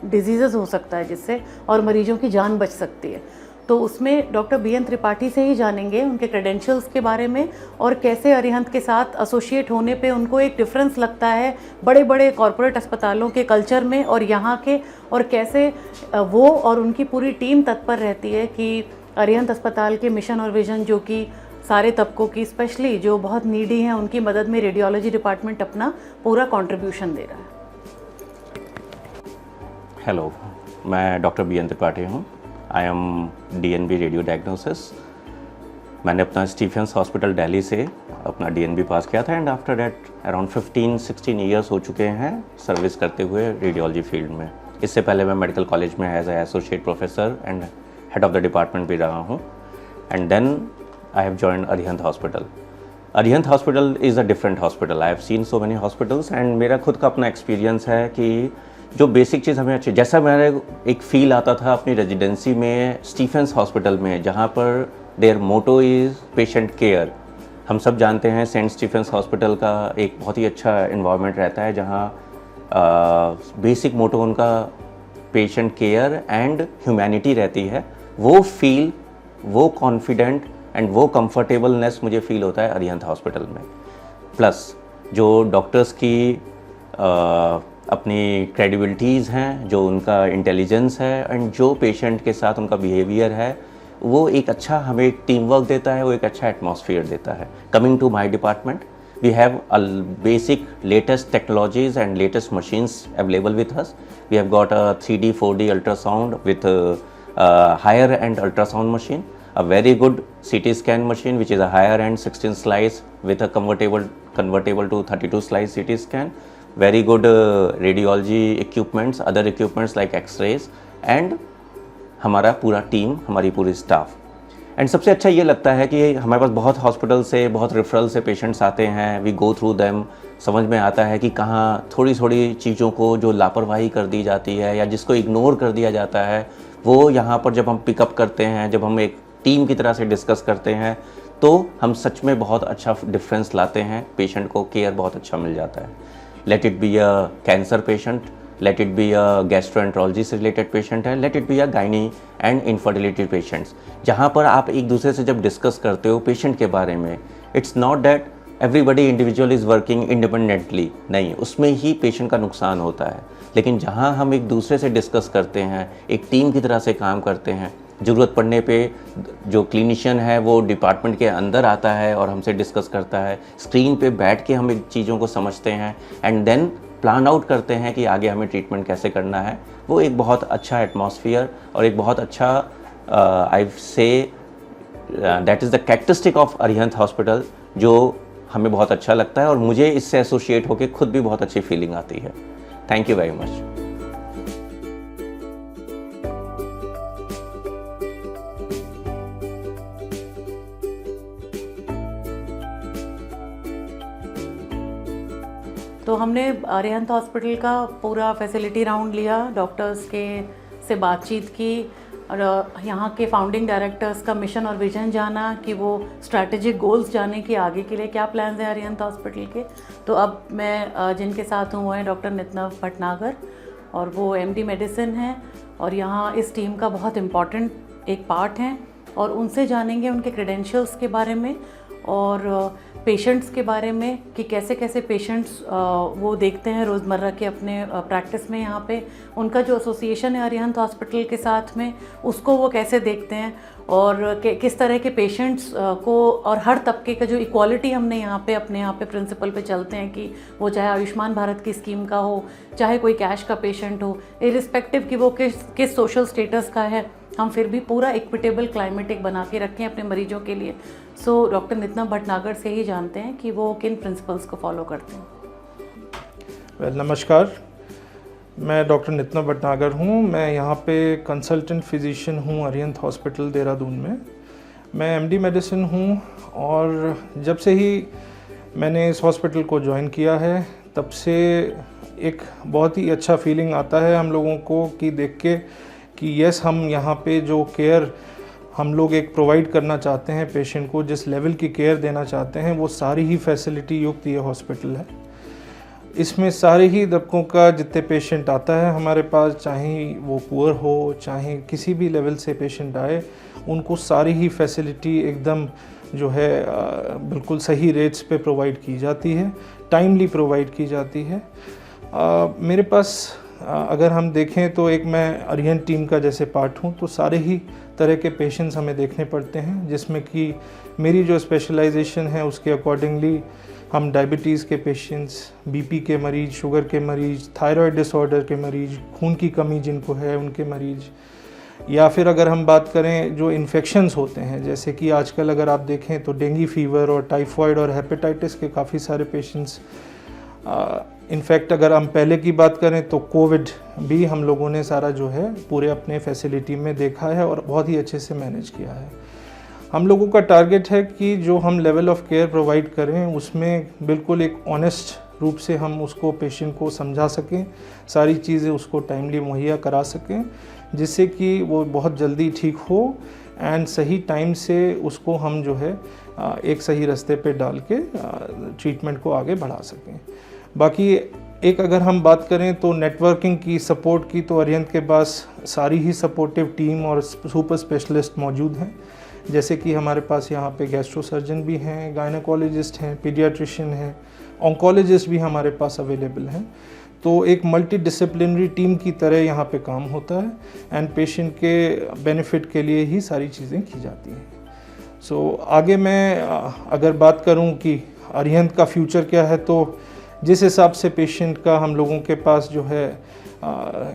डिजीज़ेस हो सकता है जिससे, और मरीजों की जान बच सकती है। तो उसमें डॉक्टर BN त्रिपाठी से ही जानेंगे उनके क्रेडेंशियल्स के बारे में और कैसे अरिहंत के साथ एसोसिएट होने पे उनको एक डिफरेंस लगता है बड़े बड़े कॉरपोरेट अस्पतालों के कल्चर में और यहाँ के, और कैसे वो और उनकी पूरी टीम तत्पर रहती है कि अरिहंत अस्पताल के मिशन और विजन, जो कि सारे तबकों की, स्पेशली जो बहुत नीडी हैं, उनकी मदद में रेडियोलॉजी डिपार्टमेंट अपना पूरा कंट्रीब्यूशन दे रहा है। हेलो, मैं डॉक्टर BN त्रिपाठी हूँ। I M DNB radio diagnosis. मैंने अपना स्टीफेंस हॉस्पिटल दिल्ली से अपना DNB पास किया था and after that around 15-16 years हो चुके हैं सर्विस करते हुए रेडियोलॉजी फील्ड में। इससे पहले मैं मेडिकल कॉलेज में as a associate professor and head of the department भी रहा हूँ and then I have joined Arihant hospital. Arihant hospital is a different hospital. I have seen so many hospitals and मेरा खुद का अपना एक्सपीरियंस है कि जो बेसिक चीज़ हमें अच्छी, जैसा मेरा एक फ़ील आता था अपनी रेजिडेंसी में स्टीफेंस हॉस्पिटल में, जहाँ पर their motto is patient care. हम सब जानते हैं सेंट स्टीफेंस हॉस्पिटल का एक बहुत ही अच्छा इन्वायरमेंट रहता है जहाँ बेसिक मोटो उनका पेशेंट केयर एंड ह्यूमैनिटी रहती है। वो फील, वो कॉन्फिडेंट एंड वो कंफर्टेबलनेस मुझे फ़ील होता है अरिहंत हॉस्पिटल में। प्लस जो डॉक्टर्स की अपनी क्रेडिबिलिटीज़ हैं, जो उनका इंटेलिजेंस है एंड जो पेशेंट के साथ उनका बिहेवियर है, वो एक अच्छा हमें एक टीम वर्क देता है, वो एक अच्छा एटमॉस्फेयर देता है। Coming to my department, we have basic latest technologies and latest machines available with us. We have got a 3D 4D ultrasound with a higher end ultrasound machine, a very good CT scan machine which is a higher end 16 slice with a convertible to 32 slice CT scan, very good radiology equipments, other equipments like x-rays and हमारा पूरा team, हमारी पूरी staff. And सबसे अच्छा ये लगता है कि हमारे पास बहुत हॉस्पिटल से, बहुत रेफरल से पेशेंट्स आते हैं, वी गो थ्रू देम, समझ में आता है कि कहाँ थोड़ी थोड़ी चीज़ों को जो लापरवाही कर दी जाती है या जिसको इग्नोर कर दिया जाता है, वो यहाँ पर जब हम पिकअप करते हैं, जब हम एक टीम की तरह से डिस्कस करते हैं, तो हम सच में बहुत अच्छा डिफरेंस लाते हैं, पेशेंट को केयर बहुत अच्छा मिल जाता है। Let it be a cancer patient, let it be a gastroenterology से related patient है, let it be a gynae and infertility patients, जहाँ पर आप एक दूसरे से जब डिस्कस करते हो पेशेंट के बारे में, it's not that everybody individual is working independently, नहीं, उसमें ही पेशेंट का नुकसान होता है। लेकिन जहाँ हम एक दूसरे से डिस्कस करते हैं, एक टीम की तरह से काम करते हैं, ज़रूरत पड़ने पे जो क्लिनिशियन है वो डिपार्टमेंट के अंदर आता है और हमसे डिस्कस करता है। स्क्रीन पे बैठ के हम इन चीज़ों को समझते हैं एंड देन प्लान आउट करते हैं कि आगे हमें ट्रीटमेंट कैसे करना है। वो एक बहुत अच्छा एटमॉस्फेयर और एक बहुत अच्छा I say that is the characteristic of Arihant hospital, जो हमें बहुत अच्छा लगता है और मुझे इससे एसोसिएट होकर खुद भी बहुत अच्छी फीलिंग आती है। Thank you very much. तो हमने अरिहंत हॉस्पिटल का पूरा फैसिलिटी राउंड लिया, डॉक्टर्स के से बातचीत की और यहाँ के फाउंडिंग डायरेक्टर्स का मिशन और विजन जाना कि वो स्ट्रैटेजिक गोल्स जाने कि आगे के लिए क्या प्लान्स हैं अरिहंत हॉस्पिटल के। तो अब मैं जिनके साथ हूँ वो हैं डॉक्टर नितनव भटनागर और वो MD मेडिसिन हैं और यहाँ इस टीम का बहुत इम्पॉर्टेंट एक पार्ट हैं और उनसे जानेंगे उनके क्रेडेंशियल्स के बारे में और पेशेंट्स के बारे में कि कैसे कैसे पेशेंट्स वो देखते हैं रोज़मर्रा के अपने प्रैक्टिस में। यहाँ पे उनका जो एसोसिएशन है अरिहंत हॉस्पिटल के साथ में, उसको वो कैसे देखते हैं और किस तरह के पेशेंट्स को और हर तबके का जो इक्वालिटी हमने यहाँ पे अपने यहाँ पे प्रिंसिपल पे चलते हैं कि वो चाहे आयुष्मान भारत की स्कीम का हो, चाहे कोई कैश का पेशेंट हो, इरिस्पेक्टिव कि वो किस सोशल स्टेटस का है, हम फिर भी पूरा इक्विटेबल क्लाइमेटिक बना के रखें अपने मरीजों के लिए। सो डॉक्टर नितनव भटनागर से ही जानते हैं कि वो किन प्रिंसिपल्स को फॉलो करते हैं। नमस्कार, मैं डॉक्टर नितनव भटनागर हूँ। मैं यहाँ पे कंसल्टेंट फिजिशियन हूँ अरिहंत हॉस्पिटल देहरादून में। मैं MD मेडिसिन हूँ और जब से ही मैंने इस हॉस्पिटल को ज्वाइन किया है तब से एक बहुत ही अच्छा फीलिंग आता है हम लोगों को कि देख के कि यस, हम यहाँ पे जो केयर हम लोग एक प्रोवाइड करना चाहते हैं पेशेंट को, जिस लेवल की केयर देना चाहते हैं, वो सारी ही फैसिलिटी युक्त ये हॉस्पिटल है। इसमें सारे ही तबकों का जितने पेशेंट आता है हमारे पास, चाहे वो पुअर हो चाहे किसी भी लेवल से पेशेंट आए, उनको सारी ही फैसिलिटी एकदम जो है बिल्कुल सही रेट्स पे प्रोवाइड की जाती है, टाइमली प्रोवाइड की जाती है। मेरे पास अगर हम देखें तो एक मैं अरिहंत टीम का जैसे पार्ट हूँ, तो सारे ही तरह के पेशेंट्स हमें देखने पड़ते हैं, जिसमें कि मेरी जो स्पेशलाइजेशन है उसके अकॉर्डिंगली हम डायबिटीज़ के पेशेंट्स, BP के मरीज़, शुगर के मरीज़, थायराइड डिसऑर्डर के मरीज़, खून की कमी जिनको है उनके मरीज़, या फिर अगर हम बात करें जो इन्फेक्शंस होते हैं, जैसे कि आजकल अगर आप देखें तो डेंगू फीवर और टाइफॉइड और हेपेटाइटिस के काफ़ी सारे पेशेंट्स। इनफैक्ट अगर हम पहले की बात करें तो कोविड भी हम लोगों ने सारा जो है पूरे अपने फैसिलिटी में देखा है और बहुत ही अच्छे से मैनेज किया है। हम लोगों का टारगेट है कि जो हम लेवल ऑफ केयर प्रोवाइड करें उसमें बिल्कुल एक ऑनेस्ट रूप से हम उसको पेशेंट को समझा सकें, सारी चीज़ें उसको टाइमली मुहैया करा सकें, जिससे कि वो बहुत जल्दी ठीक हो एंड सही टाइम से उसको हम जो है एक सही रास्ते पे डाल के ट्रीटमेंट को आगे बढ़ा सकें। बाकी एक अगर हम बात करें तो नेटवर्किंग की, सपोर्ट की, तो अरिहंत के पास सारी ही सपोर्टिव टीम और सुपर स्पेशलिस्ट मौजूद हैं। जैसे कि हमारे पास यहाँ पे गैस्ट्रो सर्जन भी हैं, गायनेकोलॉजिस्ट हैं, पीडियाट्रिशियन हैं, ऑन्कोलॉजिस्ट भी हमारे पास अवेलेबल हैं। तो एक मल्टी डिसिप्लिनरी टीम की तरह यहाँ पे काम होता है एंड पेशेंट के बेनिफिट के लिए ही सारी चीज़ें की जाती हैं। सो आगे मैं अगर बात करूँ कि अरिहंत का फ्यूचर क्या है, तो जिस हिसाब से पेशेंट का हम लोगों के पास जो है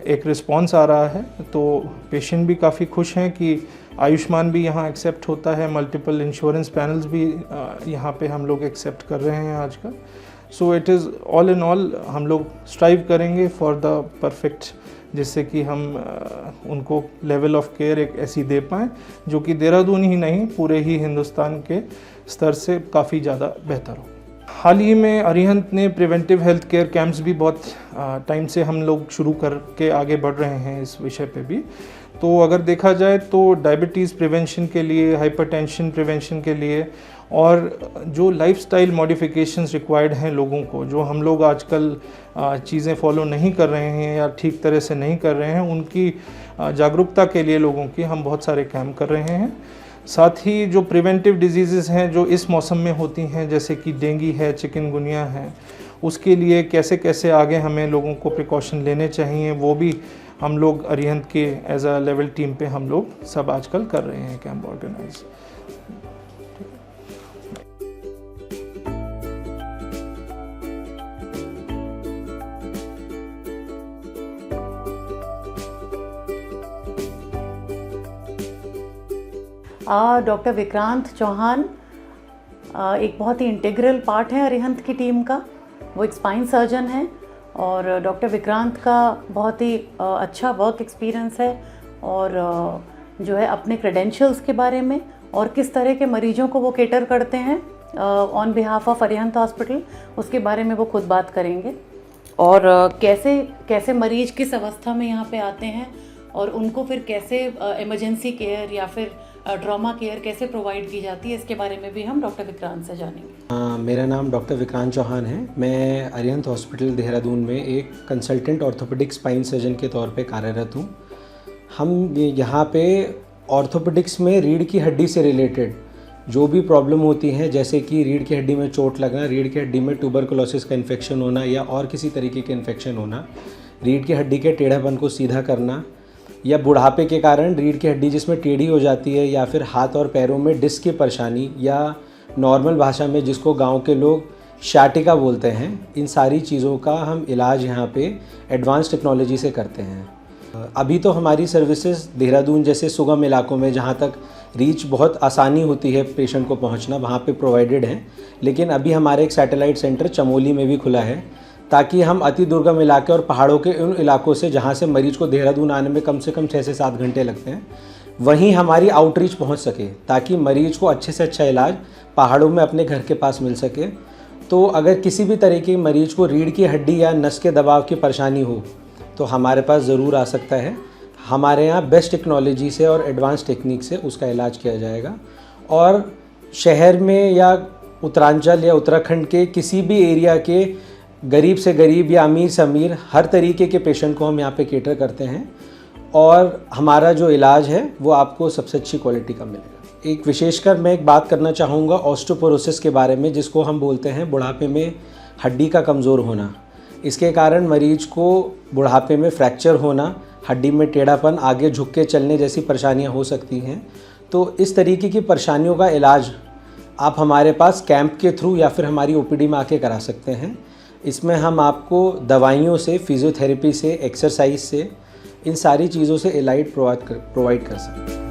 एक रिस्पांस आ रहा है, तो पेशेंट भी काफ़ी खुश हैं कि आयुष्मान भी यहाँ एक्सेप्ट होता है, मल्टीपल इंश्योरेंस पैनल्स भी यहाँ पे हम लोग एक्सेप्ट कर रहे हैं आजकल। So it is all in all हम लोग स्ट्राइव करेंगे फॉर द परफेक्ट, जिससे कि हम उनको लेवल ऑफ केयर एक ऐसी दे पाएँ जो कि देहरादून ही नहीं पूरे ही हिंदुस्तान के स्तर से काफ़ी ज़्यादा बेहतर हो। हाल ही में अरिहंत ने प्रिवेंटिव हेल्थ केयर कैंप्स भी बहुत टाइम से हम लोग शुरू करके आगे बढ़ रहे हैं इस विषय पे भी। तो अगर देखा जाए तो डायबिटीज़ प्रिवेंशन के लिए, हाइपरटेंशन प्रिवेंशन के लिए और जो लाइफस्टाइल मॉडिफिकेशंस रिक्वायर्ड हैं लोगों को, जो हम लोग आजकल चीज़ें फॉलो नहीं कर रहे हैं या ठीक तरह से नहीं कर रहे हैं, उनकी जागरूकता के लिए लोगों की हम बहुत सारे कैंप कर रहे हैं। साथ ही जो प्रिवेंटिव डिजीज़ेज़ हैं जो इस मौसम में होती हैं, जैसे कि डेंगू है, चिकनगुनिया है, उसके लिए कैसे कैसे आगे हमें लोगों को प्रिकॉशन लेने चाहिए वो भी हम लोग अरिहंत के एज अ लेवल टीम पे हम लोग सब आजकल कर रहे हैं camp organise. Doctor Vikrant Chauhan एक बहुत ही इंटीग्रल पार्ट है अरिहंत की टीम का। वो एक स्पाइन सर्जन है और डॉक्टर विक्रांत का बहुत ही अच्छा वर्क एक्सपीरियंस है और जो है अपने क्रेडेंशियल्स के बारे में और किस तरह के मरीजों को वो केटर करते हैं on behalf of Arihant hospital, उसके बारे में वो खुद बात करेंगे। और कैसे कैसे मरीज किस अवस्था में यहाँ पे आते हैं और उनको फिर कैसे इमरजेंसी केयर या फिर ट्रॉमा केयर कैसे प्रोवाइड की जाती है, इसके बारे में भी हम डॉक्टर विक्रांत से जानेंगे। मेरा नाम डॉक्टर विक्रांत चौहान है। मैं अरिहंत हॉस्पिटल देहरादून में एक कंसल्टेंट ऑर्थोपेडिक स्पाइन सर्जन के तौर पे कार्यरत हूँ। हम यहाँ पे ऑर्थोपेडिक्स में रीढ़ की हड्डी से रिलेटेड जो भी प्रॉब्लम होती हैं, जैसे कि रीढ़ की हड्डी में चोट लगना, रीढ़ की हड्डी में ट्यूबरकुलोसिस का इन्फेक्शन होना या और किसी तरीके के इन्फेक्शन होना, रीढ़ की हड्डी के टेढ़ापन को सीधा करना, या बुढ़ापे के कारण रीढ़ की हड्डी जिसमें टेढ़ी हो जाती है, या फिर हाथ और पैरों में डिस्क की परेशानी, या नॉर्मल भाषा में जिसको गांव के लोग शाटिका बोलते हैं, इन सारी चीज़ों का हम इलाज यहाँ पे एडवांस टेक्नोलॉजी से करते हैं। अभी तो हमारी सर्विसेज देहरादून जैसे सुगम इलाकों में जहाँ तक रीच बहुत आसानी होती है पेशेंट को पहुँचना, वहाँ पे प्रोवाइडेड हैं। लेकिन अभी हमारे एक सैटेलाइट सेंटर चमोली में भी खुला है ताकि हम अति दुर्गम इलाके और पहाड़ों के उन इलाकों से जहाँ से मरीज को देहरादून आने में कम से कम 6 से 7 घंटे लगते हैं, वहीं हमारी आउटरीच पहुँच सके ताकि मरीज को अच्छे से अच्छा इलाज पहाड़ों में अपने घर के पास मिल सके। तो अगर किसी भी तरह के मरीज को रीढ़ की हड्डी या नस के दबाव की परेशानी हो तो हमारे पास ज़रूर आ सकता है। हमारे यहाँ बेस्ट टेक्नोलॉजी से और एडवांस टेक्निक से उसका इलाज किया जाएगा। और शहर में या उत्तरांचल या उत्तराखंड के किसी भी एरिया के गरीब से गरीब या अमीर से अमीर हर तरीके के पेशेंट को हम यहाँ पे केटर करते हैं और हमारा जो इलाज है वो आपको सबसे अच्छी क्वालिटी का मिलेगा। एक विशेषकर मैं एक बात करना चाहूँगा ऑस्टियोपोरोसिस के बारे में, जिसको हम बोलते हैं बुढ़ापे में हड्डी का कमज़ोर होना। इसके कारण मरीज को बुढ़ापे में फ्रैक्चर होना, हड्डी में टेढ़ापन, आगे झुक के चलने जैसी परेशानियाँ हो सकती हैं। तो इस तरीके की परेशानियों का इलाज आप हमारे पास कैंप के थ्रू या फिर हमारी ओपीडी में आके करा सकते हैं। इसमें हम आपको दवाइयों से, फिजियोथेरेपी से, एक्सरसाइज से, इन सारी चीज़ों से इलाज प्रोवाइड कर सकते हैं।